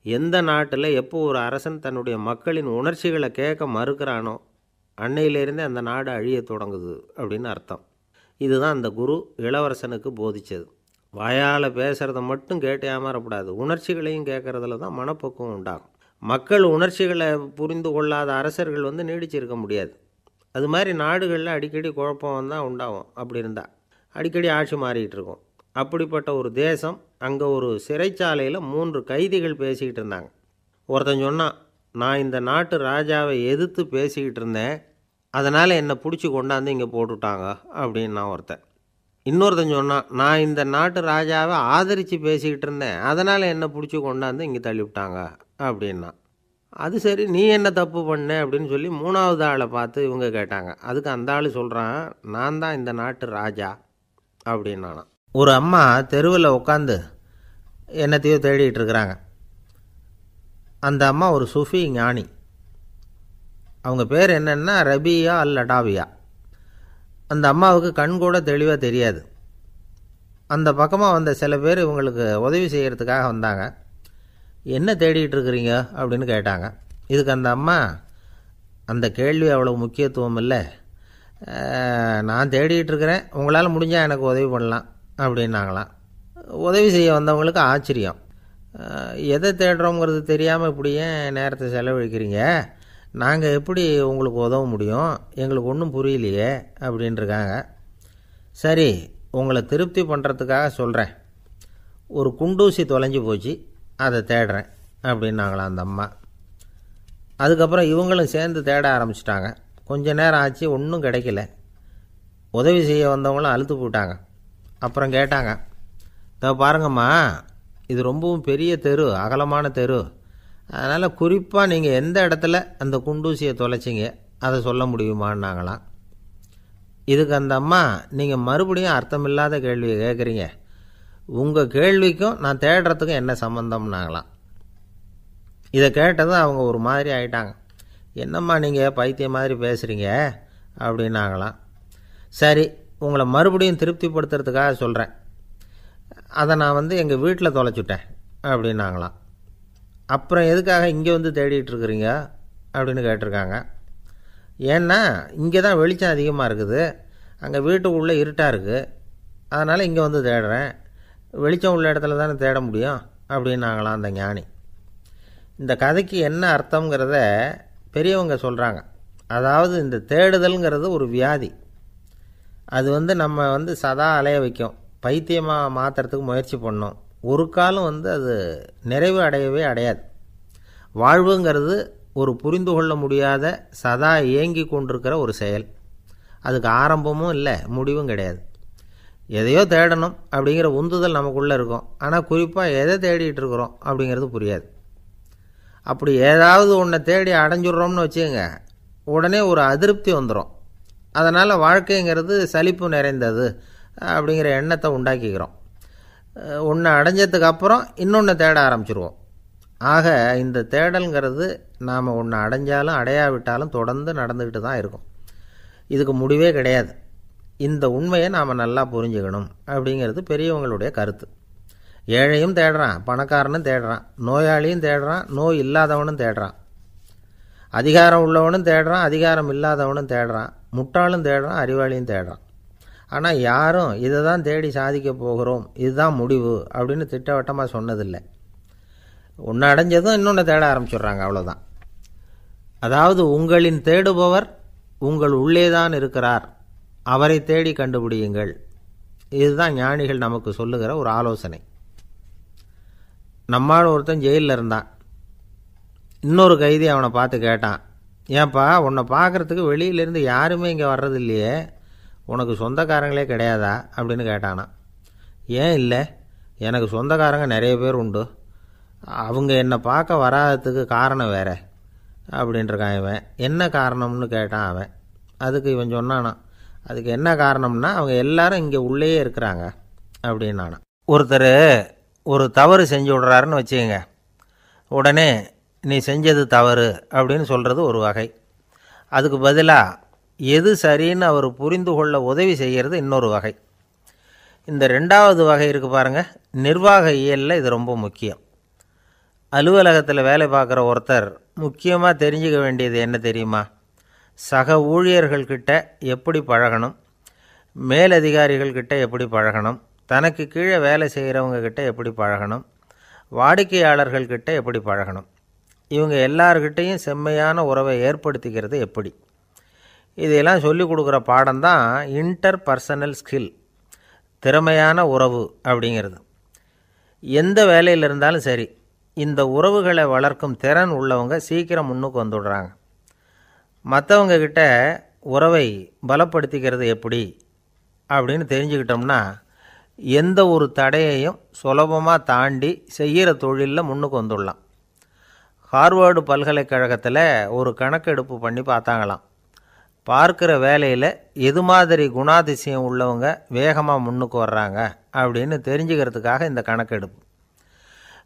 எந்த நாட்டில் எப்போ ஒரு அரசன் தன்னுடைய மக்களின் உணர்ச்சிகளை கேட்க மறுக்கிறானோ அன்னையிலேருந்தே அந்த நாடு அழிய தொடங்குது அப்படின்னு அர்த்தம். இதுதான் அந்த குரு இளவரசனுக்கு போதித்தது. வாயால் பேசுகிறத மட்டும் கேட்டு ஏமாறக்கூடாது, உணர்ச்சிகளையும் கேட்குறதுல தான் மனப்பக்குவம் உண்டாகும். மக்கள் உணர்ச்சிகளை புரிந்து கொள்ளாத அரசர்கள் நீடிச்சிருக்க முடியாது. அது மாதிரி நாடுகளில் அடிக்கடி குழப்பம் தான் உண்டாகும். அப்படி இருந்தால் அடிக்கடி ஆட்சி மாறிக்கிட்டு இருக்கும். அப்படிப்பட்ட ஒரு தேசம், அங்கே ஒரு சிறைச்சாலையில் 3 கைதிகள் பேசிக்கிட்டு இருந்தாங்க. ஒருத்தன் சொன்னான், நான் இந்த நாட்டு ராஜாவை எதிர்த்து பேசிக்கிட்டு இருந்தேன், அதனால் என்னை பிடிச்சி கொண்டாந்து இங்கே போட்டுட்டாங்க அப்படின்னு நான் ஒருத்தன். இன்னொருத்தன் சொன்னான், நான் இந்த நாட்டு ராஜாவை ஆதரித்து பேசிக்கிட்டு இருந்தேன், அதனால் என்னை பிடிச்சி கொண்டாந்து இங்கே தள்ளிவிட்டாங்க அப்படின்னா. அது சரி, நீ என்ன தப்பு பண்ண அப்படின்னு சொல்லி 3வது ஆளை பார்த்து இவங்க கேட்டாங்க. அதுக்கு அந்த ஆள் சொல்கிறான், நான் தான் இந்த நாட்டு ராஜா அப்படின்னானா. ஒரு அம்மா தெருவில் உட்காந்து என்னத்தையோ தேடிட்டு இருக்கிறாங்க. அந்த அம்மா ஒரு சூஃபி ஞானி. அவங்க பேர் என்னென்னா ரபியா அல் அடாவியா. அந்த அம்மாவுக்கு கண் கூட தெளிவாக தெரியாது. அந்த பக்கமாக வந்த சில பேர் இவங்களுக்கு உதவி செய்கிறதுக்காக வந்தாங்க. என்ன தேடிட்டு இருக்கிறீங்க அப்படின்னு கேட்டாங்க. இதுக்கு அந்த அம்மா, அந்த கேள்வி அவ்வளோ முக்கியத்துவம் இல்லை, நான் தேடிட்டு இருக்கிறேன், உங்களால் முடிஞ்சால் எனக்கு உதவி பண்ணலாம் அப்படின்னாங்களாம். உதவி செய்ய வந்தவங்களுக்கு ஆச்சரியம். எதை தேடுறோங்கிறது தெரியாமல் இப்படி ஏன் நேரத்தை செலவழிக்கிறீங்க, நாங்கள் எப்படி உங்களுக்கு உதவ முடியும், எங்களுக்கு ஒன்றும் புரியலையே அப்படின்ட்டுருக்காங்க. சரி, உங்களை திருப்தி பண்ணுறதுக்காக சொல்கிறேன், ஒரு குண்டூசி தொலைஞ்சி போச்சு, அதை தேடுறேன் அப்படின்னாங்களாம் அந்த அம்மா. அதுக்கப்புறம் இவங்களும் சேர்ந்து தேட ஆரம்பிச்சிட்டாங்க. கொஞ்ச நேரம் ஆச்சு, ஒன்றும் கிடைக்கல. உதவி செய்ய வந்தவங்களும் அழுத்து போட்டாங்க. அப்புறம் கேட்டாங்க, பாருங்கம்மா, இது ரொம்பவும் பெரிய தெரு, அகலமான தெரு, அதனால் குறிப்பாக நீங்கள் எந்த இடத்துல அந்த குண்டூசியை தொலைச்சிங்க அதை சொல்ல முடியுமான்னாங்களாம். இதுக்கு அந்த அம்மா, நீங்கள் மறுபடியும் அர்த்தமில்லாத கேள்வியை கேட்குறீங்க, உங்கள் கேள்விக்கும் நான் தேடுறதுக்கும் என்ன சம்மந்தம்னாங்களாம். இதை கேட்டதும் அவங்க ஒரு மாதிரி ஆகிட்டாங்க. என்னம்மா நீங்கள் பைத்தியம் மாதிரி பேசுகிறீங்க அப்படின்னாங்களாம். சரி, உங்களை மறுபடியும் திருப்திப்படுத்துறதுக்காக சொல்கிறேன், அதை நான் எங்கள் வீட்டில் தொலைச்சுட்டேன் அப்படின்னாங்களாம். அப்புறம் எதுக்காக இங்கே தேடிட்டு இருக்கிறீங்க அப்படின்னு கேட்டிருக்காங்க. ஏன்னா இங்கே தான் வெளிச்சம் அதிகமாக இருக்குது, அங்கே வீட்டுக்குள்ளே இருட்டாக இருக்குது, அதனால் இங்கே தேடுறேன், வெளிச்சம் உள்ள இடத்துல தானே தேட முடியும் அப்படின்னாங்களாம் அந்த ஞானி. இந்த கதைக்கு என்ன அர்த்தங்கிறத பெரியவங்க சொல்கிறாங்க. அதாவது இந்த தேடுதல்ங்கிறது ஒரு வியாதி. அது நம்ம சதா அலைய வைக்கும், பைத்தியமாக மாற்றுறதுக்கு முயற்சி பண்ணோம். ஒரு காலம் அது நிறைவு அடையவே அடையாது. வாழ்வுங்கிறது ஒரு புரிந்து கொள்ள முடியாத சதா இயங்கி கொண்டிருக்கிற ஒரு செயல். அதுக்கு ஆரம்பமும் இல்லை, முடிவும் கிடையாது. எதையோ தேடணும் அப்படிங்கிற உந்துதல் நமக்குள்ளே இருக்கும், ஆனால் குறிப்பாக எதை தேடிட்டு இருக்கிறோம் அப்படிங்கிறது புரியாது. அப்படி ஏதாவது ஒன்றை தேடி அடைஞ்சிட்றோம்னு வச்சுக்கோங்க, உடனே ஒரு அதிருப்தி வந்துடும். அதனால் வாழ்க்கைங்கிறது சலிப்பு நிறைந்தது அப்படிங்கிற எண்ணத்தை உண்டாக்கிக்கிறோம். ஒன்று அடைஞ்சதுக்கு அப்புறம் இன்னொன்று தேட ஆரம்பிச்சிருவோம். ஆக இந்த தேடல்ங்கிறது நாம் ஒன்று அடைஞ்சாலும் அடையாவிட்டாலும் தொடர்ந்து நடந்துக்கிட்டு தான் இருக்கும். இதுக்கு முடிவே கிடையாது. இந்த உண்மையை நாம் நல்லா புரிஞ்சுக்கணும் அப்படிங்கிறது பெரியவங்களுடைய கருத்து. ஏழையும் தேடுறான், பணக்காரனும் தேடுறான், நோயாளியும் தேடுறான், நோய் இல்லாதவனும் தேடுறான், அதிகாரம் உள்ளவனும் தேடுறான், அதிகாரம் இல்லாதவனும் தேடுறான், முட்டாளும் தேடுறான், அறிவாளியும் தேடுறான். ஆனால் யாரும் இதை தான் தேடி சாதிக்க போகிறோம், இதுதான் முடிவு அப்படின்னு திட்டவட்டமாக சொன்னதில்லை. ஒன்று அடைஞ்சதும் இன்னொன்று தேட ஆரம்பிச்சிடுறாங்க, அவ்வளோதான். அதாவது உங்களின் தேடுபவர் உங்கள் உள்ளேதான் இருக்கிறார், அவரை தேடி கண்டுபிடியுங்கள். இதுதான் ஞானிகள் நமக்கு சொல்லுகிற ஒரு ஆலோசனை. நம்மால் ஒருத்தன் ஜெயிலில் இருந்தான். இன்னொரு கைதி அவனை பார்த்து கேட்டான், ஏன்பா உன்னை பார்க்குறதுக்கு வெளியிலேருந்து யாருமே இங்கே வர்றது இல்லையே, உனக்கு சொந்தக்காரங்களே கிடையாதா அப்படின்னு கேட்டானான். ஏன் இல்லை, எனக்கு சொந்தக்காரங்க நிறைய பேர் உண்டு, அவங்க என்னை பார்க்க வராததுக்கு காரணம் வேற அப்படின்ட்டுருக்கான் இவன். என்ன காரணம்னு கேட்டான் அவன். அதுக்கு இவன் சொன்னானான், அதுக்கு என்ன காரணம்னா அவங்க எல்லாரும் இங்கே உள்ளேயே இருக்கிறாங்க, அப்படின்னு நான் ஒருத்தர் ஒரு தவறு செஞ்சு விட்றாருன்னு வச்சுக்கோங்க. உடனே நீ செஞ்சது தவறு அப்படின்னு சொல்கிறது ஒரு வகை. அதுக்கு பதிலாக எது சரின்னு அவர் புரிந்து கொள்ள உதவி செய்கிறது இன்னொரு வகை. இந்த ரெண்டாவது வகை இருக்குது பாருங்கள், நிர்வாக இயலில் இது ரொம்ப முக்கியம். அலுவலகத்தில் வேலை பார்க்குற ஒருத்தர் முக்கியமாக தெரிஞ்சுக்க வேண்டியது என்ன தெரியுமா? சக ஊழியர்கள்கிட்ட எப்படி பழகணும், மேலதிகாரிகள்கிட்ட எப்படி பழகணும், தனக்கு கீழே வேலை செய்கிறவங்கக்கிட்ட எப்படி பழகணும், வாடிக்கையாளர்கள்கிட்ட எப்படி பழகணும், இவங்க எல்லார்கிட்டையும் செம்மையான உறவை ஏற்படுத்திக்கிறது எப்படி, இதையெல்லாம் சொல்லிக் கொடுக்குற பாடம்தான் இன்டர் பர்சனல் ஸ்கில், திறமையான உறவு அப்படிங்கிறது. எந்த வேலையில் இருந்தாலும் சரி, இந்த உறவுகளை வளர்க்கும் திறன் உள்ளவங்க சீக்கிரம் முன்னுக்கு வந்துடுறாங்க. மற்றவங்கக்கிட்ட உறவை பலப்படுத்திக்கிறது எப்படி அப்படின்னு தெரிஞ்சுக்கிட்டோம்னா எந்த ஒரு தடையையும் சுலபமாக தாண்டி செய்கிற தொழிலில் முன்னுக்கு வந்துடலாம். ஹார்வர்டு பல்கலைக்கழகத்தில் ஒரு கணக்கெடுப்பு பண்ணி பார்த்தாங்களாம். பார்க்குற வேலையில் எது மாதிரி குணாதிசயம் உள்ளவங்க வேகமாக முன்னுக்கு வர்றாங்க அப்படின்னு தெரிஞ்சுக்கிறதுக்காக இந்த கணக்கெடுப்பு.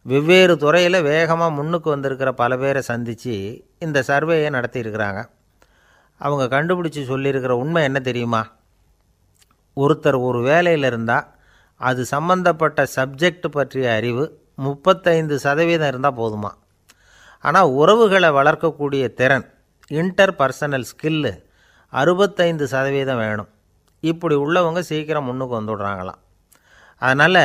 வெவ்வேறு துறையில் வேகமாக முன்னுக்கு வந்திருக்கிற பல பேரை சந்தித்து இந்த சர்வேயை நடத்தியிருக்கிறாங்க. அவங்க கண்டுபிடிச்சி சொல்லியிருக்கிற உண்மை என்ன தெரியுமா? ஒருத்தர் ஒரு வேலையில் இருந்தால் அது சம்பந்தப்பட்ட சப்ஜெக்ட் பற்றிய அறிவு 35% இருந்தால் போதுமா. ஆனால் உறவுகளை வளர்க்கக்கூடிய திறன், இன்டர் பர்சனல் ஸ்கில்லு 65% வேணும். இப்படி உள்ளவங்க சீக்கிரம் முன்னுக்கு வந்துடுறாங்களாம். அதனால்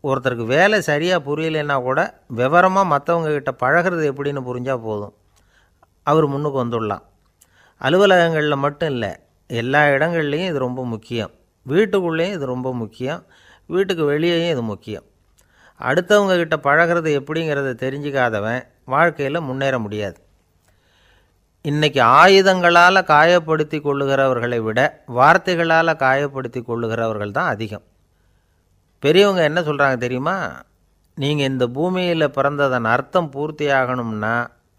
ஒருத்தருக்கு வேலை சரியாக புரியலைன்னா கூட விவரமாக மற்றவங்கக்கிட்ட பழகிறது எப்படின்னு புரிஞ்சால் போதும், அவர் முன்னுக்கு வந்துடலாம். அலுவலகங்களில் மட்டும் இல்லை, எல்லா இடங்கள்லேயும் இது ரொம்ப முக்கியம். வீட்டுக்குள்ளேயும் இது ரொம்ப முக்கியம், வீட்டுக்கு வெளியேயும் இது முக்கியம். அடுத்தவங்கக்கிட்ட பழகிறது எப்படிங்கிறத தெரிஞ்சிக்காதவன் வாழ்க்கையில் முன்னேற முடியாது. இன்றைக்கி ஆயுதங்களால் காயப்படுத்தி கொள்ளுகிறவர்களை விட வார்த்தைகளால் காயப்படுத்தி கொள்ளுகிறவர்கள் தான் அதிகம். பெரியவங்க என்ன சொல்கிறாங்க தெரியுமா? நீங்கள் இந்த பூமியில் பிறந்ததன் அர்த்தம் பூர்த்தி ஆகணும்னா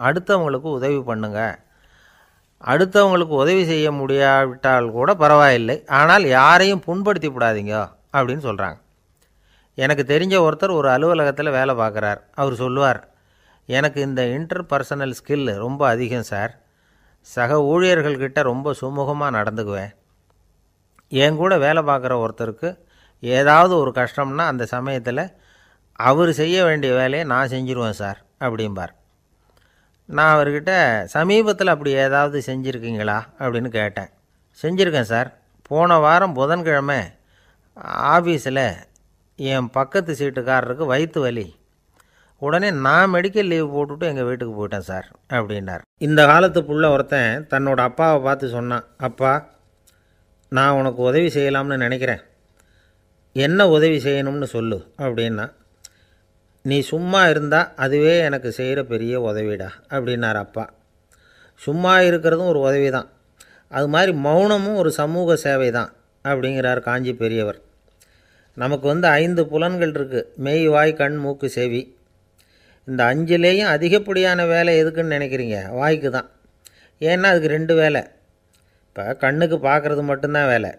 அடுத்தவங்களுக்கு உதவி பண்ணுங்க. அடுத்தவங்களுக்கு உதவி செய்ய முடியாவிட்டால் கூட பரவாயில்லை, ஆனால் யாரையும் புண்படுத்தி விடாதீங்க அப்படின்னு சொல்கிறாங்க. எனக்கு தெரிஞ்ச ஒருத்தர் ஒரு அலுவலகத்தில் வேலை பார்க்குறார். அவர் சொல்லுவார், எனக்கு இந்த இன்டர் பர்சனல் ஸ்கில் ரொம்ப அதிகம் சார். சக ஊழியர்கள்கிட்ட ரொம்ப சுமூகமாக நடந்துக்குவேன். என் கூட வேலை பார்க்குற ஒருத்தருக்கு ஏதாவது ஒரு கஷ்டம்னா அந்த சமயத்தில் அவர் செய்ய வேண்டிய வேலையை நான் செஞ்சுருவேன் சார் அப்படிம்பார். நான் அவர்கிட்ட சமீபத்தில் அப்படி ஏதாவது செஞ்சுருக்கீங்களா அப்படின்னு கேட்டேன். செஞ்சுருக்கேன் சார். போன வாரம் புதன்கிழமை ஆஃபீஸில் என் பக்கத்து சீட்டுக்காரருக்கு வயிற்று வலி. உடனே நான் மெடிக்கல் லீவ் போட்டுவிட்டு எங்கள் வீட்டுக்கு போயிட்டேன் சார் அப்படின்னார். இந்த காலத்து புள்ள ஒருத்தன் தன்னோட அப்பாவை பார்த்து சொன்னான், அப்பா நான் உனக்கு உதவி செய்யலாம்னு நினைக்கிறேன், என்ன உதவி செய்யணும்னு சொல்லு அப்படின்னா. நீ சும்மா இருந்தால் அதுவே எனக்கு செய்கிற பெரிய உதவிடா அப்படின்னார் அப்பா. சும்மா இருக்கிறதும் ஒரு உதவி தான், அது மாதிரி மௌனமும் ஒரு சமூக சேவை தான் அப்படிங்கிறார் காஞ்சி பெரியவர். நமக்கு 5 புலன்கள் இருக்குது, மெய், வாய், கண், மூக்கு, செவி. இந்த 5லேயும் அதிகப்படியான வேலை எதுக்குன்னு நினைக்கிறீங்க? வாய்க்கு தான். ஏன்னா அதுக்கு 2 வேலை. இப்போ கண்ணுக்கு பார்க்குறது மட்டும்தான் வேலை,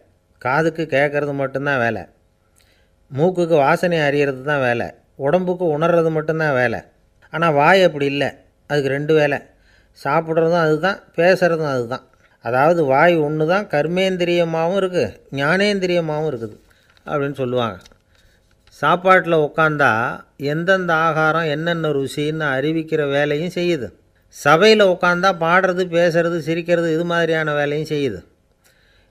காதுக்கு கேட்குறது மட்டும்தான் வேலை, மூக்குக்கு வாசனை அறியறது தான் வேலை, உடம்புக்கு உணர்றது மட்டும்தான் வேலை. ஆனால் வாய் அப்படி இல்லை, அதுக்கு 2 வேலை. சாப்பிட்றதும் அதுதான், பேசுகிறதும் அதுதான். அதாவது வாய் ஒன்று தான் கர்மேந்திரியமாகவும் இருக்குது, ஞானேந்திரியமாகவும் இருக்குது அப்படின்னு சொல்லுவாங்க. சாப்பாட்டில் உட்காந்தா எந்தெந்த ஆகாரம் என்னென்ன ருசின்னு அறிவிக்கிற வேலையும் செய்யுது. சபையில் உட்காந்தா பாடுறது, பேசுறது, சிரிக்கிறது, இது மாதிரியான வேலையும் செய்யுது.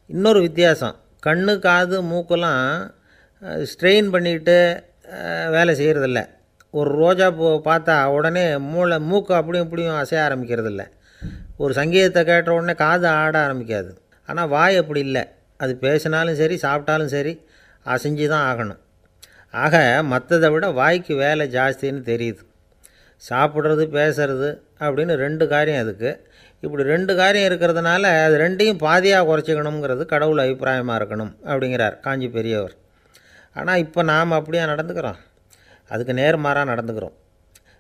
இன்னொரு வித்தியாசம், கண்ணு, காது, மூக்கெல்லாம் ஸ்ட்ரெயின் பண்ணிக்கிட்டு வேலை செய்கிறதில்ல. ஒரு ரோஜா பூ பார்த்தா உடனே மூக்கு அப்படியும் இப்படியும் அசைய ஆரம்பிக்கிறதில்ல. ஒரு சங்கீதத்தை கேட்ட உடனே காது ஆட ஆரம்பிக்காது. ஆனால் வாய் அப்படி இல்லை, அது பேசினாலும் சரி சாப்பிட்டாலும் சரி அசைஞ்சு தான் ஆகணும். ஆக மற்றதை விட வாய்க்கு வேலை ஜாஸ்தின்னு தெரியுது. சாப்பிட்றது, பேசுறது அப்படின்னு 2 காரியம் அதுக்கு. இப்படி 2 காரியம் இருக்கிறதுனால அது 2யும் பாதியாக குறைச்சிக்கணுங்கிறது கடவுள் அபிப்பிராயமாக இருக்கணும் அப்படிங்கிறார் காஞ்சி பெரியவர். ஆனால் இப்போ நாம் அப்படியே நடந்துக்கிறோம், அதுக்கு நேர்மாறாக நடந்துக்கிறோம்.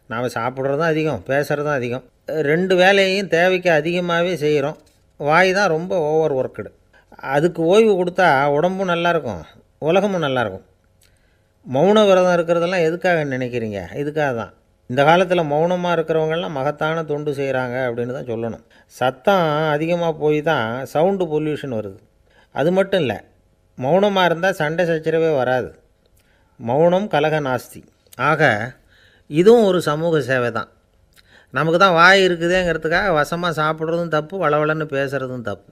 நாம் சாப்பிட்றதும் அதிகம், பேசுகிறதும் அதிகம், 2 வேலையையும் தேவைக்கு அதிகமாகவே செய்கிறோம். வாய் தான் ரொம்ப ஓவர் ஒர்க்குடு. அதுக்கு ஓய்வு கொடுத்தா உடம்பும் நல்லாயிருக்கும், உலகமும் நல்லாயிருக்கும். மௌன விரதம் இருக்கிறதெல்லாம் எதுக்காக நினைக்கிறீங்க? இதுக்காக தான். இந்த காலத்தில் மௌனமாக இருக்கிறவங்கெல்லாம் மகத்தான தொண்டு செய்கிறாங்க அப்படின்னு தான் சொல்லணும். சத்தம் அதிகமாக போய் தான் சவுண்டு பொல்யூஷன் வருது. அது மட்டும் இல்லை, மௌனமாக இருந்தால் சண்டை சச்சரவே வராது. மௌனம் கலக நாஸ்தி. ஆக இதுவும் ஒரு சமூக சேவை தான். நமக்கு தான் வாய் இருக்குதேங்கிறதுக்காக வசமாக சாப்பிட்றதும் தப்பு, வளவளன்னு பேசுகிறதும் தப்பு.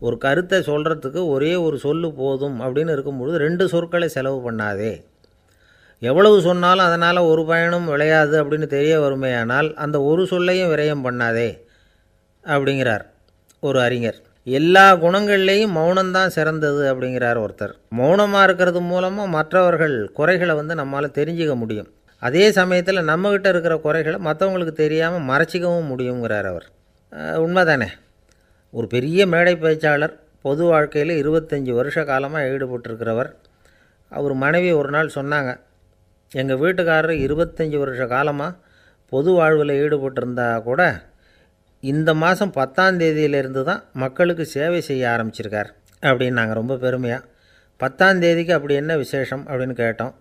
ஒரு கருத்தை சொல்கிறதுக்கு ஒரே ஒரு சொல்லு போதும் அப்படின்னு இருக்கும்பொழுது 2 சொற்களை செலவு பண்ணாதே. எவ்வளவு சொன்னாலும் அதனால் ஒரு பயனும் விளையாது அப்படின்னு தெரிய வருமேயானால் அந்த ஒரு சொல்லையும் விரயம் பண்ணாதே அப்படிங்கிறார் ஒரு அறிஞர். எல்லா குணங்கள்லேயும் மௌனம்தான் சிறந்தது அப்படிங்கிறார் ஒருத்தர். மௌனமாக இருக்கிறது மூலமாக மற்றவர்கள் குறைகளை நம்மால் தெரிஞ்சிக்க முடியும். அதே சமயத்தில் நம்மக்கிட்ட இருக்கிற குறைகளை மற்றவங்களுக்கு தெரியாமல் மறைச்சிக்கவும் முடியுங்கிறார் அவர். உண்மைதானே? ஒரு பெரிய மேடை பேச்சாளர், பொது வாழ்க்கையில் 25 வருஷ காலமாக ஈடுபட்டிருக்கிறவர். அவர் மனைவி ஒரு நாள் சொன்னாங்க, எங்கள் வீட்டுக்காரர் 25 வருஷ காலமாக பொது வாழ்வில் ஈடுபட்டிருந்தா கூட இந்த மாதம் 10ஆம் தேதியிலிருந்து தான் மக்களுக்கு சேவை செய்ய ஆரம்பிச்சிருக்கார் அப்படின்னாங்க ரொம்ப பெருமையாக. 10ஆம் தேதிக்கு அப்படி என்ன விசேஷம் அப்படின்னு கேட்டோம்.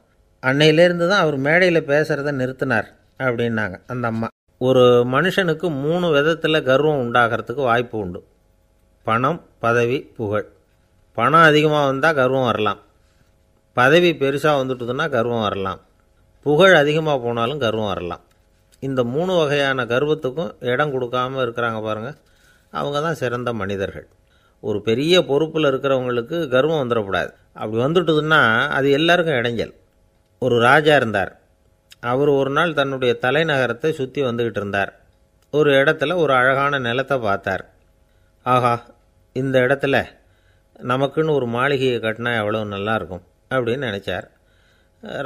அன்னையிலேருந்து தான் அவர் மேடையில் பேசுகிறத நிறுத்தினார் அப்படின்னாங்க அந்த அம்மா. ஒரு மனுஷனுக்கு 3 விதத்தில் கர்வம் உண்டாகிறதுக்கு வாய்ப்பு உண்டு. பணம், பதவி, புகழ். பணம் அதிகமாக வந்தால் கர்வம் வரலாம். பதவி பெருசாக வந்துட்டுதுன்னா கர்வம் வரலாம். புகழ் அதிகமாக போனாலும் கர்வம் வரலாம். இந்த 3 வகையான கர்வத்துக்கும் இடம் கொடுக்காமல் இருக்கிறாங்க பாருங்கள், அவங்க தான் சிறந்த மனிதர்கள். ஒரு பெரிய பொறுப்பில் இருக்கிறவங்களுக்கு கர்வம் வந்துடக்கூடாது. அப்படி வந்துட்டுதுன்னா அது எல்லாருக்கும் இடைஞ்சல். ஒரு ராஜா இருந்தார். அவர் ஒரு நாள் தன்னுடைய தலைநகரத்தை சுற்றி வந்துக்கிட்டு இருந்தார். ஒரு இடத்துல ஒரு அழகான நிலத்தை பார்த்தார். ஆஹா, இந்த இடத்துல நமக்குன்னு ஒரு மாளிகையை கட்டினா எவ்வளோ நல்லாயிருக்கும் அப்படின்னு நினச்சார்.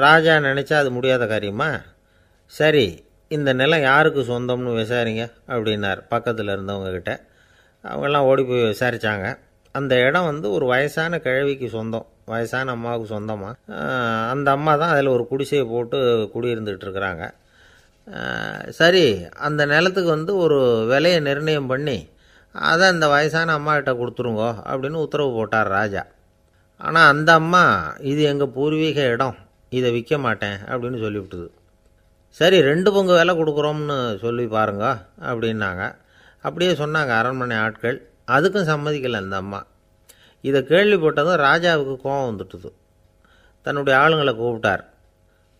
ராஜா நினச்சா அது முடியாத காரியமா? சரி, இந்த நிலம் யாருக்கு சொந்தம்னு விசாரிங்க அப்படின்னார் பக்கத்தில் இருந்தவங்கக்கிட்ட. அவங்கெல்லாம் ஓடி போய் விசாரித்தாங்க. அந்த இடம் ஒரு வயசான கிழவிக்கு சொந்தம், வயசான அம்மாவுக்கு சொந்தமாக. அந்த அம்மா தான் அதில் ஒரு குடிசையை போட்டு குடியிருந்துகிட்டு இருக்கிறாங்க. சரி, அந்த நிலத்துக்கு ஒரு விலையை நிர்ணயம் பண்ணி அதை அந்த வயசான அம்மாக்கிட்ட கொடுத்துருங்கோ அப்படின்னு உத்தரவு போட்டார் ராஜா. ஆனால் அந்த அம்மா, இது எங்கள் பூர்வீக இடம், இதை விற்க மாட்டேன் அப்படின்னு சொல்லிவிட்டுது. சரி, 2 பங்கு விலை கொடுக்குறோம்னு சொல்லி பாருங்க அப்படின்னாங்க. அப்படியே சொன்னாங்க அரண்மனை ஆட்கள். அதுக்கும் சம்மதிக்கலை அந்த அம்மா. இதை கேள்விப்பட்டதும் ராஜாவுக்கு கோபம் வந்துட்டுது. தன்னுடைய ஆளுங்களை கூப்பிட்டார்.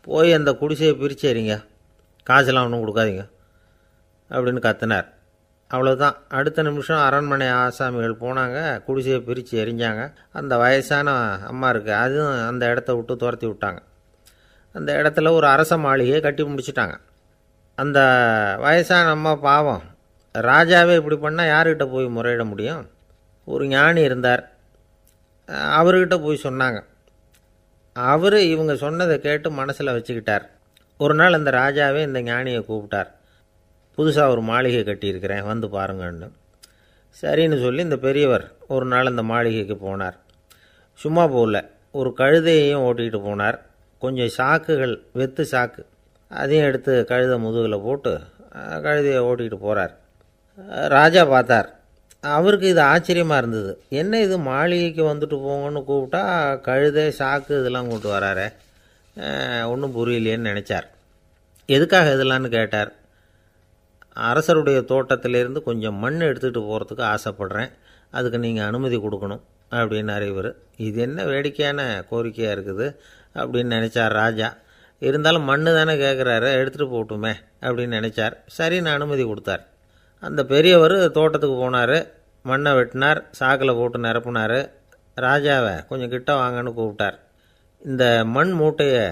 போய் அந்த குடிசையை பிரித்து எறிங்க, காசெல்லாம் ஒன்றும் கொடுக்காதீங்க அப்படின்னு கத்தினார். அவ்வளோதான். அடுத்த நிமிஷம் அரண்மனை ஆசாமிகள் போனாங்க, குடிசையை பிரித்து எரிஞ்சாங்க. அந்த வயசான அம்மா இருக்குது, அதுவும் அந்த இடத்த விட்டு துரத்தி விட்டாங்க. அந்த இடத்துல ஒரு அரச மாளிகையை கட்டி முடிச்சிட்டாங்க. அந்த வயசான அம்மா பாவம், ராஜாவே இப்படி பண்ணால் யார்கிட்ட போய் முறையிட முடியும்? ஒரு ஞானி இருந்தார், அவர்கிட்ட போய் சொன்னாங்க. அவர் இவங்க சொன்னதை கேட்டு மனசில் வச்சுக்கிட்டார். ஒரு நாள் அந்த ராஜாவே இந்த ஞானியை கூப்பிட்டார். புதுசாக ஒரு மாளிகை கட்டியிருக்கிறேன், வந்து பாருங்கன்னு. சரின்னு சொல்லி இந்த பெரியவர் ஒரு நாள் அந்த மாளிகைக்கு போனார். சும்மா போகல, ஒரு கழுதையையும் ஓட்டிகிட்டு போனார். கொஞ்சம் சாக்குகள், வெத்து சாக்கு, அதையும் எடுத்து கழுதை முதுகில் போட்டு கழுதையை ஓட்டிகிட்டு போகிறார். ராஜா பார்த்தார். அவருக்கு இது ஆச்சரியமாக இருந்தது. என்ன இது, மாளிகைக்கு வந்துட்டு போங்கன்னு கூப்பிட்டா கழுதை சாக்கு இதெல்லாம் கொண்டு வராரே, ஒன்றும் புரியலையேன்னு நினச்சார். எதுக்காக இதெல்லாம்னு கேட்டார். அரசருடைய தோட்டத்திலேருந்து கொஞ்சம் மண் எடுத்துகிட்டு போகிறதுக்கு ஆசைப்படுறேன், அதுக்கு நீங்கள் அனுமதி கொடுக்கணும் அப்படின்னாரு இவர். இது என்ன வேடிக்கையான கோரிக்கையாக இருக்குது அப்படின்னு நினச்சார் ராஜா. இருந்தாலும் மண் தானே கேட்குறாரு, எடுத்துகிட்டு போகட்டுமே அப்படின்னு நினச்சார். சரின்னு அனுமதி கொடுத்தார். அந்த பெரியவர் தோட்டத்துக்கு போனார், மண்ணை வெட்டினார், சாக்கில் போட்டு நிரப்புனார். ராஜாவை கொஞ்சம் கிட்ட வாங்கன்னு கூப்பிட்டார். இந்த மண் மூட்டையை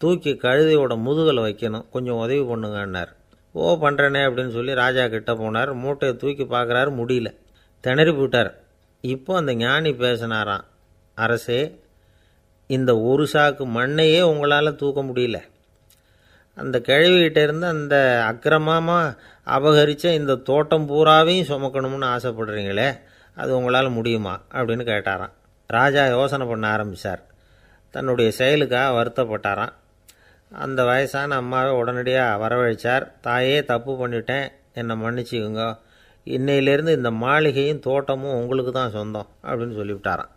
தூக்கி கழுதையோட முதுகில் வைக்கணும், கொஞ்சம் உதவி பண்ணுங்கன்னார். ஓ, பண்ணுறேனே அப்படின்னு சொல்லி ராஜா கிட்ட போனார். மூட்டையை தூக்கி பார்க்குறாரு, முடியல, திணறி போயிட்டார். இப்போ அந்த ஞானி பேசினாராம். அரசே, இந்த ஒரு சாக்கு மண்ணையே உங்களால் தூக்க முடியல, அந்த கிழவிகிட்ட இருந்து அந்த அக்கிரமமாக அபகரித்த இந்த தோட்டம் பூராவையும் சுமக்கணும்னு ஆசைப்படுறீங்களே, அது உங்களால் முடியுமா அப்படின்னு கேட்டாராம். ராஜா யோசனை பண்ண ஆரம்பித்தார். தன்னுடைய செயலுக்காக வருத்தப்பட்டாராம். அந்த வயசான அம்மாவை உடனடியாக வரவழைச்சார். தாயே, தப்பு பண்ணிட்டேன், என்னை மன்னிச்சுக்குங்க, இன்னையிலேருந்து இந்த மாளிகையும் தோட்டமும் உங்களுக்கு தான் சொந்தம் அப்படின்னு சொல்லிவிட்டாராம்.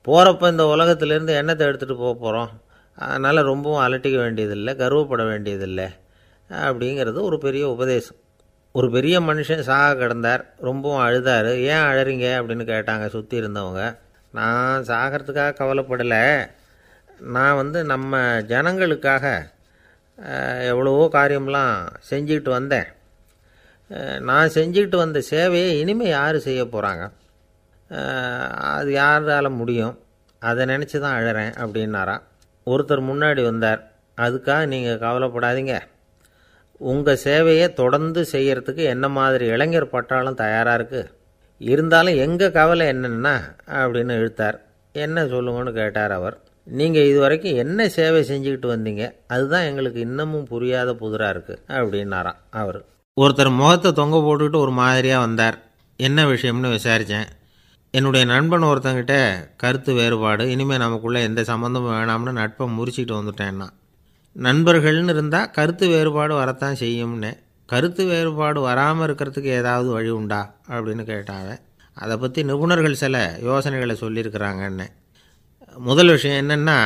போகிறப்ப இந்த உலகத்திலேருந்து என்னத்தை எடுத்துகிட்டு போக போகிறோம், அதனால் ரொம்பவும் அலட்டிக்க வேண்டியதில்லை, கர்வப்பட வேண்டியதில்லை அப்படிங்கிறது ஒரு பெரிய உபதேசம். ஒரு பெரிய மனுஷன் சாக கிடந்தார், ரொம்பவும் அழுதார். ஏன் அழறீங்க அப்படின்னு கேட்டாங்க சுற்றி இருந்தவங்க. நான் சாகிறதுக்காக கவலைப்படலை, நான் நம்ம ஜனங்களுக்காக எவ்வளவோ காரியம்லாம் செஞ்சுக்கிட்டு வந்தேன். நான் செஞ்சுக்கிட்டு வந்த சேவையை இனிமேல் யார் செய்ய போகிறாங்க, அது யாரால் முடியும், அதை நினச்சி தான் அழறேன் அப்படின்னாராம். ஒருத்தர் முன்னாடி வந்தார். அதுக்காக நீங்கள் கவலைப்படாதீங்க, உங்கள் சேவையை தொடர்ந்து செய்கிறதுக்கு என்ன மாதிரி இளைஞர் பட்டாலும் தயாராக இருக்குது, இருந்தாலும் எங்கள் கவலை என்னென்னா அப்படின்னு இழுத்தார். என்ன சொல்லுங்கன்னு கேட்டார் அவர். நீங்கள் இது வரைக்கும் என்ன சேவை செஞ்சுக்கிட்டு வந்தீங்க, அதுதான் எங்களுக்கு இன்னமும் புரியாத புதிராக இருக்குது அப்படின்னாராம் அவர். ஒருத்தர் முகத்தை தொங்க போட்டுக்கிட்டு ஒரு மாதிரியாக வந்தார். என்ன விஷயம்னு விசாரித்தேன். என்னுடைய நண்பன் ஒருத்தங்கிட்ட கருத்து வேறுபாடு, இனிமேல் நமக்குள்ளே எந்த சம்மந்தமும் வேணாம்னு நட்பை முறிச்சிட்டு வந்துட்டேன்னா. நண்பர்கள்னு இருந்தால் கருத்து வேறுபாடு வரத்தான் செய்யும்னு. கருத்து வேறுபாடு வராமல் இருக்கிறதுக்கு ஏதாவது வழி உண்டா அப்படின்னு கேட்டாங்க. அதை பற்றி நிபுணர்கள் சில யோசனைகளை சொல்லியிருக்கிறாங்கன்னு. முதல் விஷயம் என்னென்னா,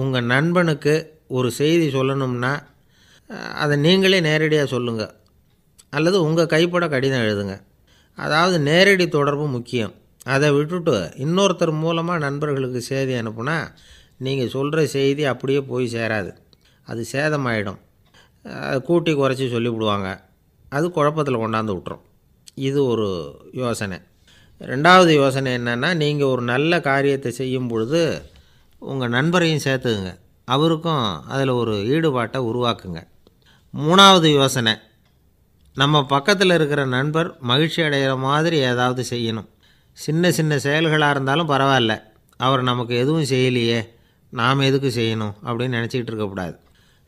உங்கள் நண்பனுக்கு ஒரு செய்தி சொல்லணும்னா அதை நீங்களே நேரடியாக சொல்லுங்கள், அல்லது உங்கள் கைப்பட கடிதம் எழுதுங்க. அதாவது நேரடி தொடர்பு முக்கியம். அதை விட்டுட்டு இன்னொருத்தர் மூலமாக நண்பர்களுக்கு செய்தி அனுப்புனா நீங்கள் சொல்கிற செய்தி அப்படியே போய் சேராது, அது சேதமாயிடும். கூட்டி குறைச்சி சொல்லிவிடுவாங்க, அது குழப்பத்தில் கொண்டாந்து விட்டுரும். இது ஒரு யோசனை. ரெண்டாவது யோசனை என்னென்னா, நீங்கள் ஒரு நல்ல காரியத்தை செய்யும் பொழுது உங்கள் நண்பரையும் சேர்த்துக்குங்க, அவருக்கும் அதில் ஒரு ஈடுபாட்டை உருவாக்குங்க. மூணாவது யோசனை, நம்ம பக்கத்தில் இருக்கிற நண்பர் மகிழ்ச்சி அடைகிற மாதிரி ஏதாவது செய்யணும். சின்ன சின்ன செயல்களாக இருந்தாலும் பரவாயில்ல, அவர் நமக்கு எதுவும் செய்யலையே, நாம் எதுக்கு செய்யணும் அப்படின்னு நினச்சிக்கிட்டு இருக்கக்கூடாது.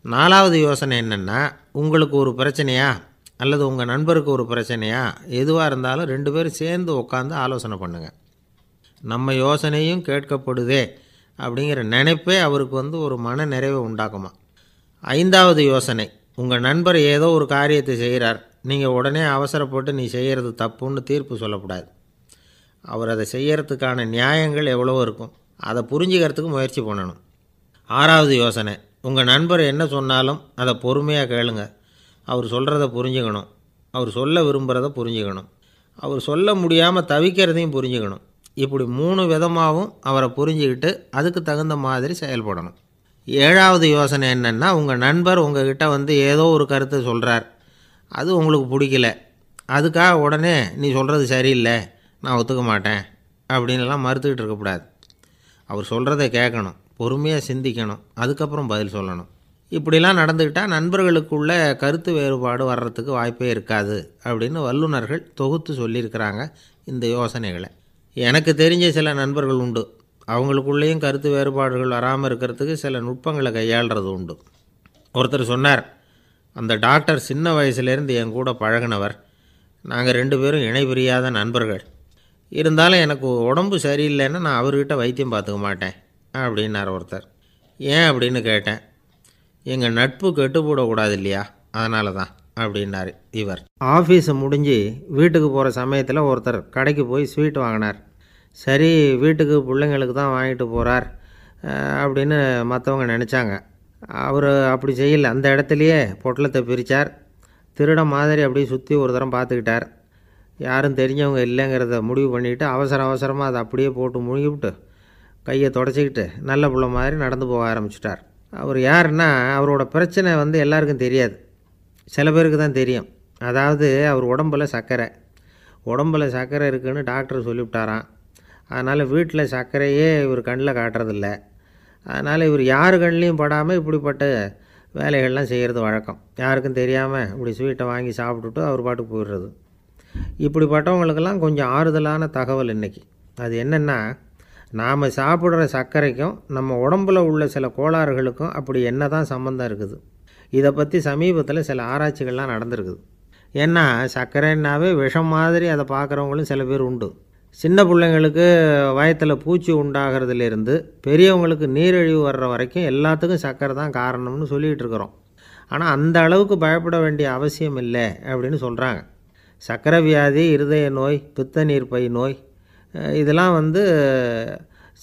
நாலாவது யோசனை என்னென்னா, உங்களுக்கு ஒரு பிரச்சனையா அல்லது உங்கள் நண்பருக்கு ஒரு பிரச்சனையா, எதுவாக இருந்தாலும் 2 பேரும் சேர்ந்து உட்காந்து ஆலோசனை பண்ணுங்கள். நம்ம யோசனையும் கேட்கப்படுதே அப்படிங்கிற நினைப்பே அவருக்கு ஒரு மன நிறைவை உண்டாக்குமா. ஐந்தாவது யோசனை, உங்கள் நண்பர் ஏதோ ஒரு காரியத்தை செய்கிறார், நீங்கள் உடனே அவசரப்பட்டு நீ செய்கிறது தப்புன்னு தீர்ப்பு சொல்லக்கூடாது. அவர் அதை செய்கிறதுக்கான நியாயங்கள் எவ்வளவோ இருக்கும், அதை புரிஞ்சுக்கிறதுக்கு முயற்சி பண்ணணும். ஆறாவது யோசனை, உங்கள் நண்பர் என்ன சொன்னாலும் அதை பொறுமையாக கேளுங்க. அவர் சொல்கிறத புரிஞ்சுக்கணும், அவர் சொல்ல விரும்புகிறத புரிஞ்சுக்கணும், அவர் சொல்ல முடியாமல் தவிக்கிறதையும் புரிஞ்சுக்கணும். இப்படி 3 விதமாகவும் அவரை புரிஞ்சுக்கிட்டு அதுக்கு தகுந்த மாதிரி செயல்படணும். ஏழாவது யோசனை என்னென்னா, உங்கள் நண்பர் உங்ககிட்ட ஏதோ ஒரு கருத்தை சொல்கிறார், அது உங்களுக்கு பிடிக்கல, அதுக்காக உடனே நீ சொல்கிறது சரியில்லை, நான் ஒத்துக்க மாட்டேன் அப்படின்லாம் மறுத்துக்கிட்டு இருக்கக்கூடாது. அவர் சொல்கிறத கேட்கணும், பொறுமையாக சிந்திக்கணும், அதுக்கப்புறம் பதில் சொல்லணும். இப்படிலாம் நடந்துக்கிட்டால் நண்பர்களுக்குள்ள கருத்து வேறுபாடு வர்றதுக்கு வாய்ப்பே இருக்காது அப்படின்னு வல்லுநர்கள் தொகுத்து சொல்லியிருக்கிறாங்க இந்த யோசனைகளை. எனக்கு தெரிஞ்ச சில நண்பர்கள் உண்டு, அவங்களுக்குள்ளேயும் கருத்து வேறுபாடுகள் வராமல் இருக்கிறதுக்கு சில நுட்பங்களை கையாளுறது உண்டு. ஒருத்தர் சொன்னார், அந்த டாக்டர் சின்ன வயசுலேருந்து என் கூட பழகினவர், நாங்கள் 2 பேரும் இணை பிரியாத நண்பர்கள், இருந்தாலும் எனக்கு உடம்பு சரியில்லைன்னா நான் அவர்கிட்ட வைத்தியம் பார்த்துக்க மாட்டேன் அப்படின்னார் ஒருத்தர். ஏன் அப்படின்னு கேட்டேன். எங்கள் நட்பு கெட்டுப்போடக்கூடாது இல்லையா, அதனால தான் அப்படின்னார் இவர். ஆஃபீஸை முடிஞ்சு வீட்டுக்கு போகிற சமயத்தில் ஒருத்தர் கடைக்கு போய் ஸ்வீட் வாங்கினார். சரி, வீட்டுக்கு பிள்ளைங்களுக்கு தான் வாங்கிட்டு போகிறார் அப்படின்னு மற்றவங்க நினச்சாங்க. அவர் அப்படி செய்யலை. அந்த இடத்துலையே பொட்டலத்தை பிரித்தார். திருட மாதிரி அப்படியே சுற்றி ஒரு தரம் பார்த்துக்கிட்டார். யாரும் தெரிஞ்சவங்க இல்லைங்கிறத முடிவு பண்ணிவிட்டு அவசரமாக அதை அப்படியே போட்டு முழுகிவிட்டு கையை தொடச்சிக்கிட்டு நல்ல பிள்ளை மாதிரி நடந்து போக ஆரம்பிச்சிட்டார். அவர் யாருன்னா, அவரோட பிரச்சனை எல்லாருக்கும் தெரியாது, சில பேருக்கு தான் தெரியும். அதாவது அவர் உடம்பில் சர்க்கரை இருக்குதுன்னு டாக்டர் சொல்லிவிட்டாராம். அதனால் வீட்டில் சர்க்கரையே இவர் கண்ணில் காட்டுறதில்ல. அதனால் இவர் யார் கண்ணிலையும் படாமல் இப்படிப்பட்ட வேலைகள்லாம் செய்கிறது வழக்கம். யாருக்கும் தெரியாமல் இப்படி ஸ்வீட்டை வாங்கி சாப்பிட்டுட்டு அவர் பாட்டுக்கு போயிடுறது. இப்படிப்பட்டவங்களுக்கெல்லாம் கொஞ்சம் ஆறுதலான தகவல் இன்றைக்கி. அது என்னென்னா, நாம் சாப்பிட்ற சர்க்கரைக்கும் நம்ம உடம்பில் உள்ள சில கோளாறுகளுக்கும் அப்படி என்ன தான் சம்மந்தம் இருக்குது. இதை பற்றி சமீபத்தில் சில ஆராய்ச்சிகள்லாம் நடந்திருக்குது. ஏன்னா சர்க்கரைன்னாவே விஷம் மாதிரி அதை பார்க்குறவங்களும் சில பேர் உண்டு. சின்ன பிள்ளைங்களுக்கு வயத்தில் பூச்சி உண்டாகிறதுலேருந்து பெரியவங்களுக்கு நீரிழிவு வர்ற வரைக்கும் எல்லாத்துக்கும் சர்க்கரை தான் காரணம்னு சொல்லிகிட்டு இருக்கிறோம். ஆனால் அந்த அளவுக்கு பயப்பட வேண்டிய அவசியம் இல்லை அப்படின்னு சொல்கிறாங்க. சர்க்கரை வியாதி, இருதய நோய், பித்த நீர்ப்பை நோய், இதெல்லாம்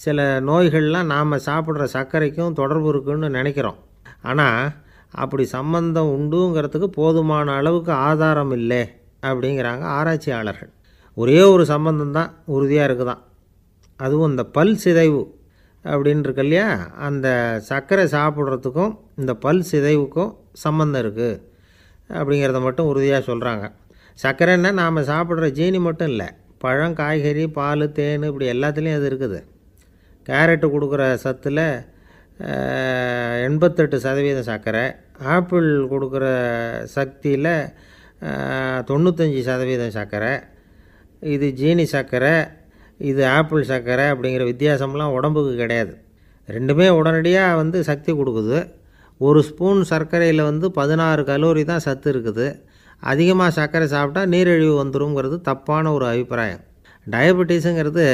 சில நோய்கள்லாம் நாம் சாப்பிட்ற சர்க்கரைக்கும் தொடர்பு இருக்குன்னு நினைக்கிறோம். ஆனால் அப்படி சம்பந்தம் உண்டுங்கிறதுக்கு போதுமான அளவுக்கு ஆதாரம் இல்லை அப்படிங்கிறாங்க ஆராய்ச்சியாளர்கள். ஒரே ஒரு சம்பந்தம் தான் உறுதியாக இருக்குதான். அதுவும் இந்த பல் சிதைவு அப்படின்னு இருக்கு இல்லையா, அந்த சர்க்கரை சாப்பிட்றதுக்கும் இந்த பல் சிதைவுக்கும் சம்பந்தம் இருக்குது அப்படிங்கிறத மட்டும் உறுதியாக சொல்கிறாங்க. சர்க்கரைன்னா நாம் சாப்பிட்ற ஜீனி மட்டும் இல்லை, பழம், காய்கறி, பால், தேன் இப்படி எல்லாத்துலேயும் அது இருக்குது. கேரட்டு கொடுக்குற சத்தில் 88% சர்க்கரை, ஆப்பிள் கொடுக்குற சக்தியில் 95% சர்க்கரை. இது ஜீனி சர்க்கரை, இது ஆப்பிள் சர்க்கரை அப்படிங்கிற வித்தியாசம்லாம் உடம்புக்கு கிடையாது. ரெண்டுமே உடனடியாக சக்தி கொடுக்குது. ஒரு ஸ்பூன் சர்க்கரையில் 16 கலோரி தான் சத்து இருக்குது. அதிகமாக சர்க்கரை சாப்பிட்டா நீரிழிவு வந்துருங்கிறது தப்பான ஒரு அபிப்பிராயம். டயபெட்டிஸுங்கிறது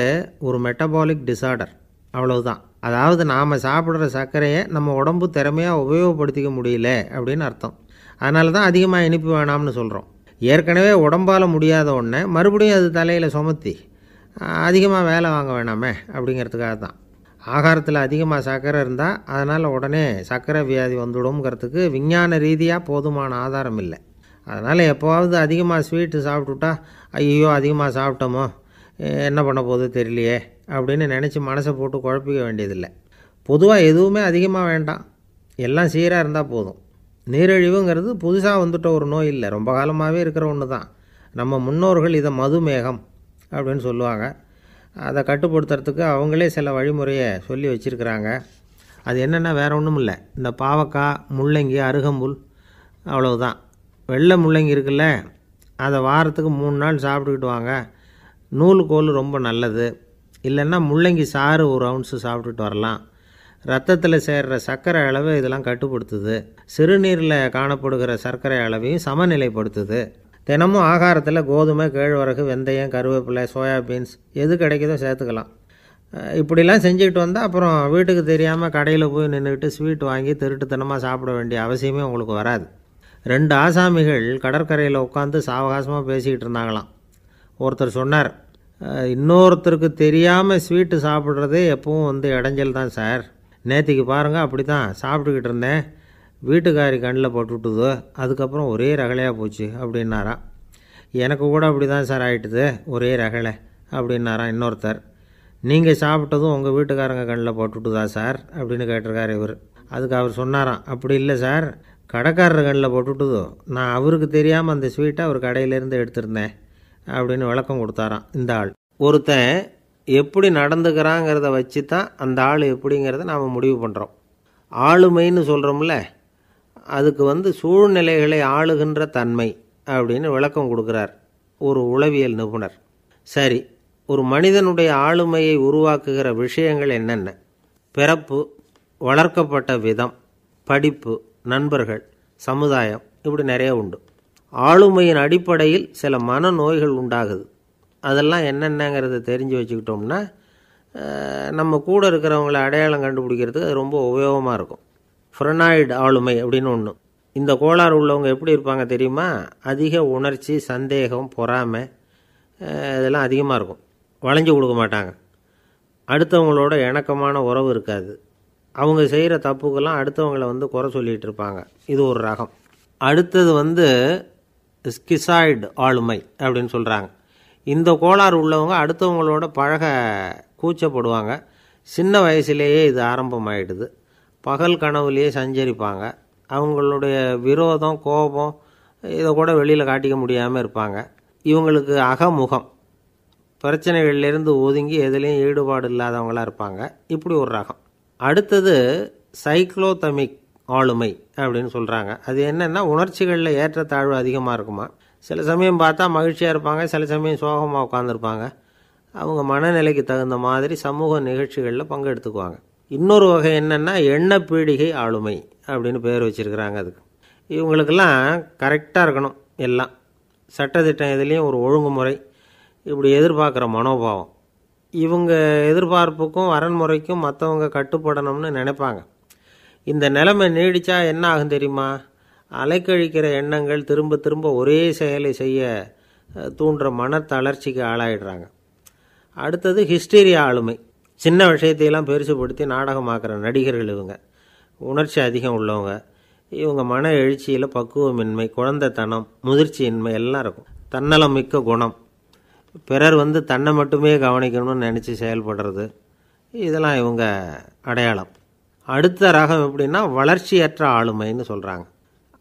ஒரு மெட்டபாலிக் டிசார்டர், அவ்வளவுதான். அதாவது நாம் சாப்பிட்ற சர்க்கரையை நம்ம உடம்பு திறமையாக உபயோகப்படுத்திக்க முடியல அப்படின்னு அர்த்தம். அதனால தான் அதிகமாக இனிப்பு வேணாம்னு சொல்கிறோம். ஏற்கனவே உடம்பால் முடியாத ஒன்றை மறுபடியும் அது தலையில் சுமத்தி அதிகமாக வேலை வாங்க வேணாமே அப்படிங்கிறதுக்காக தான். ஆகாரத்தில் அதிகமாக சர்க்கரை இருந்தால் அதனால் உடனே சர்க்கரை வியாதி வந்துடும்ங்கிறதுக்கு விஞ்ஞான ரீதியாக போதுமான ஆதாரம் இல்லை. அதனால் எப்போவாவது அதிகமாக ஸ்வீட்டு சாப்பிட்டுட்டா ஐயோ அதிகமாக சாப்பிட்டோமோ என்ன பண்ண போகுது தெரியலையே அப்படின்னு நினச்சி மனசை போட்டு குழப்பிக்க வேண்டியதில்லை. பொதுவாக எதுவுமே அதிகமாக வேண்டாம், எல்லாம் சீராக இருந்தால் போதும். நீரிழிவுங்கிறது புதுசாக வந்துட்ட ஒரு நோய் இல்லை, ரொம்ப காலமாகவே இருக்கிற ஒன்று தான். நம்ம முன்னோர்கள் இதை மதுமேகம் அப்படின்னு சொல்லுவாங்க. அதை கட்டுப்படுத்துறதுக்கு அவங்களே சில வழிமுறையை சொல்லி வச்சுருக்கிறாங்க. அது என்னென்னா வேறு ஒன்றும் இல்லை, இந்த பாவக்காய், முள்ளங்கி, அருகம்புல், அவ்வளவுதான். வெள்ளை முள்ளங்கி இருக்குல்ல, அதை வாரத்துக்கு 3 நாள் சாப்பிட்டுக்கிட்டு வாங்க. நூலுக்கோல் ரொம்ப நல்லது. இல்லைன்னா முள்ளங்கி சாறு 1 ounce சாப்பிட்டுட்டு வரலாம். ரத்தத்தில் சேர்கிற சர்க்கரை அளவை இதெல்லாம் கட்டுப்படுத்துது. சிறுநீரில் காணப்படுகிற சர்க்கரை அளவையும் சமநிலைப்படுத்துது. தினமும் ஆகாரத்தில் கோதுமை, கேழ்வரகு, வெந்தயம், கருவேப்பிலை, சோயாபீன்ஸ் எது கிடைக்குதோ சேர்த்துக்கலாம். இப்படிலாம் செஞ்சுக்கிட்டு வந்தால் அப்புறம் வீட்டுக்கு தெரியாமல் கடையில் போய் நின்றுக்கிட்டு ஸ்வீட் வாங்கி திருட்டுத்தனமாக சாப்பிட வேண்டிய அவசியமே உங்களுக்கு வராது. 2 ஆசாமிகள் கடற்கரையில் உட்காந்து சாவகாசமாக பேசிக்கிட்டு இருந்தாங்களாம். ஒருத்தர் சொன்னார், இன்னொருத்தருக்கு தெரியாமல் ஸ்வீட்டு சாப்பிட்றதே எப்பவும் இடைஞ்சல் தான் சார். நேற்றுக்கு பாருங்கள் அப்படி தான் சாப்பிட்டுக்கிட்டு இருந்தேன், வீட்டுக்காரி கண்ணில் போட்டுவிட்டுதோ, அதுக்கப்புறம் ஒரே ரகலையாக போச்சு அப்படின்னாராம். எனக்கு கூட அப்படி தான் சார் ஆகிட்டுது, ஒரே ரகலை அப்படின்னாராம் இன்னொருத்தர். நீங்கள் சாப்பிட்டதும் உங்கள் வீட்டுக்காரங்க கண்ணில் போட்டுவிட்டுதா சார் அப்படின்னு கேட்டிருக்கார் இவர். அதுக்கு அவர் சொன்னாராம், அப்படி இல்லை சார், கடைக்காரர் கண்ணில் போட்டுவிட்டுதோ, நான் அவருக்கு தெரியாமல் அந்த ஸ்வீட்டை அவர் கடையிலேருந்து எடுத்திருந்தேன் அப்படின்னு விளக்கம் கொடுத்தாராம் இந்த ஆள். ஒருத்தன் எப்படி நடந்துக்கிறாங்கிறத வச்சு தான் அந்த ஆள் எப்படிங்கிறத நாம் முடிவு பண்ணுறோம். ஆளுமைன்னு சொல்கிறோம்ல, அதுக்கு சூழ்நிலைகளை ஆளுகின்ற தன்மை அப்படின்னு விளக்கம் கொடுக்குறார் ஒரு உளவியல் நிபுணர். சரி, ஒரு மனிதனுடைய ஆளுமையை உருவாக்குகிற விஷயங்கள் என்னென்ன? பிறப்பு, வளர்க்கப்பட்ட விதம், படிப்பு, நண்பர்கள், சமுதாயம், இப்படி நிறைய உண்டு. ஆளுமையின் அடிப்படையில் சில மனநோய்கள் உண்டாகுது. அதெல்லாம் என்னென்னங்கிறத தெரிஞ்சு வச்சுக்கிட்டோம்னா நம்ம கூட இருக்கிறவங்கள அடையாளம் கண்டுபிடிக்கிறதுக்கு அது ரொம்ப உபயோகமாக இருக்கும். ஃப்ரெனாய்டு ஆளுமை அப்படின்னு ஒன்று. இந்த கோளாறு உள்ளவங்க எப்படி இருப்பாங்க தெரியுமா? அதிக உணர்ச்சி, சந்தேகம், பொறாமை இதெல்லாம் அதிகமாக இருக்கும். வளைஞ்சு கொடுக்க மாட்டாங்க. அடுத்தவங்களோட இணக்கமான உறவு இருக்காது. அவங்க செய்கிற தப்புக்கெல்லாம் அடுத்தவங்களை குறை சொல்லிகிட்டு இருப்பாங்க. இது ஒரு ரகம். அடுத்தது ஸ்கிசாய்டு ஆளுமை அப்படின்னு சொல்கிறாங்க. இந்த கோளாறு உள்ளவங்க அடுத்தவங்களோட பழக கூச்சப்படுவாங்க. சின்ன வயசுலேயே இது ஆரம்பமாயிடுது. பகல் கனவுலேயே சஞ்சரிப்பாங்க. அவங்களுடைய விரோதம், கோபம் இதை கூட வெளியில் காட்டிக்க முடியாமல் இருப்பாங்க. இவங்களுக்கு அகமுகம், பிரச்சனைகள்லேருந்து ஒதுங்கி எதுலேயும் ஈடுபாடு இல்லாதவங்களாக இருப்பாங்க. இப்படி ஒரு ரகம். அடுத்தது சைக்ளோதமிக் ஆளுமை அப்படின்னு சொல்கிறாங்க. அது என்னென்னா உணர்ச்சிகளில் ஏற்றத்தாழ்வு அதிகமாக இருக்குமா. சில சமயம் பார்த்தா மகிழ்ச்சியாக இருப்பாங்க, சில சமயம் சோகமாக உட்காந்துருப்பாங்க. அவங்க மனநிலைக்கு தகுந்த மாதிரி சமூக நிகழ்ச்சிகளில் பங்கெடுத்துக்குவாங்க. இன்னொரு வகை என்னென்னா எண்ணப்பீடிகை ஆளுமை அப்படின்னு பேர் வச்சுருக்கிறாங்க. அதுக்கு இவங்களுக்கெல்லாம் கரெக்டாக இருக்கணும், எல்லாம் சட்டத்திட்டம், இதுலேயும் ஒரு ஒழுங்குமுறை, இப்படி எதிர்பார்க்குற மனோபாவம். இவங்க எதிர்பார்ப்புக்கும் வரன்முறைக்கும் மற்றவங்க கட்டுப்படணும்னு நினைப்பாங்க. இந்த நிலைமை நீடித்தா என்ன ஆகும் தெரியுமா? அலைக்கழிக்கிற எண்ணங்கள் திரும்ப திரும்ப ஒரே செயலை செய்ய தூண்டுற மன தளர்ச்சிக்கு ஆளாயிடுறாங்க. அடுத்தது ஹிஸ்டீரியா ஆளுமை. சின்ன விஷயத்தையெல்லாம் பெருசுப்படுத்தி நாடகமாக்குற நடிகர்கள் இவங்க. உணர்ச்சி அதிகம் உள்ளவங்க. இவங்க மன எழுச்சியில் பக்குவமின்மை, குழந்தைத்தனம், முதிர்ச்சியின்மை எல்லாம் இருக்கும். தன்னலம் மிக்க குணம், பிறர் தன்னை மட்டுமே கவனிக்கணும்னு நினச்சி செயல்படுறது, இதெல்லாம் இவங்க அடையாளம். அடுத்த ரகம் எப்படின்னா வளர்ச்சியற்ற ஆளுமைன்னு சொல்கிறாங்க.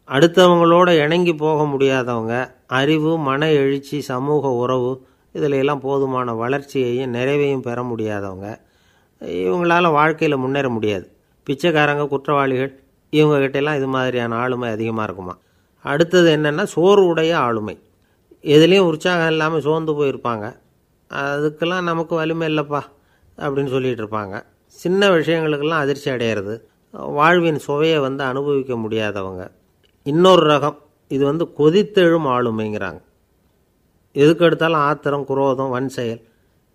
அடுத்தவங்களோட இணங்கி போக முடியாதவங்க, அறிவு, மன எழுச்சி, சமூக உறவு இதில் எல்லாம் போதுமான வளர்ச்சியையும் நிறைவையும் பெற முடியாதவங்க. இவங்களால வாழ்க்கையில் முன்னேற முடியாது. பிச்சைக்காரங்க, குற்றவாளிகள் இவங்ககிட்டெல்லாம் இது மாதிரியான ஆளுமை அதிகமாக இருக்குமா. அடுத்தது என்னென்னா சோர்வுடைய ஆளுமை. எதுலேயும் உற்சாகம் இல்லாமல் சோர்ந்து போயிருப்பாங்க. அதுக்கெல்லாம் நமக்கு வலிமை இல்லைப்பா அப்படின்னு சொல்லிகிட்டு இருப்பாங்க. சின்ன விஷயங்களுக்கெல்லாம் அதிர்ச்சி அடையிறது, வாழ்வின் சுவையை அனுபவிக்க முடியாதவங்க. இன்னொரு ரகம் இது கொதித்தெழும் ஆளுமைங்கிறாங்க. எதுக்கு எடுத்தாலும் ஆத்திரம், குரோதம், வன் செயல்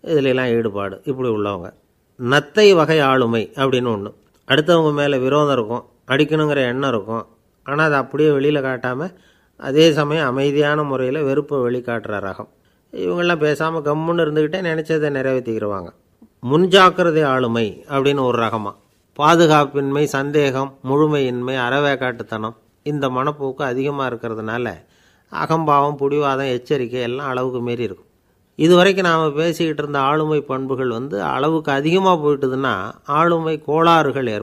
இதிலெல்லாம் ஈடுபாடு இப்படி உள்ளவங்க. நத்தை வகை ஆளுமை அப்படின்னு ஒன்று. அடுத்தவங்க மேலே விரோதம் இருக்கும், அடிக்கணுங்கிற எண்ணம் இருக்கும். ஆனால் அதை அப்படியே வெளியில் காட்டாமல் அதே சமயம் அமைதியான முறையில் வெறுப்பை வெளிக்காட்டுற ரகம். இவங்கெல்லாம் பேசாமல் கம்முன்னு இருந்துக்கிட்டே நினச்சதை நிறைவேற்றிக்கிடுவாங்க. முன்ஜாக்கிரதை ஆளுமை அப்படின்னு ஒரு ரகமாக. பாதுகாப்பின்மை, சந்தேகம், முழுமையின்மை, அறவேக்காட்டுத்தனம் இந்த மனப்போக்கு அதிகமாக இருக்கிறதுனால அகம்பாவம், புடிவாதம், எச்சரிக்கை எல்லாம் அளவுக்கு மீறி இருக்கும். இதுவரைக்கும் நாம் பேசிக்கிட்டு இருந்த ஆளுமை பண்புகள் அளவுக்கு அதிகமாக போயிட்டுதுன்னா ஆளுமை கோளாறுகள் ஏற்படும்.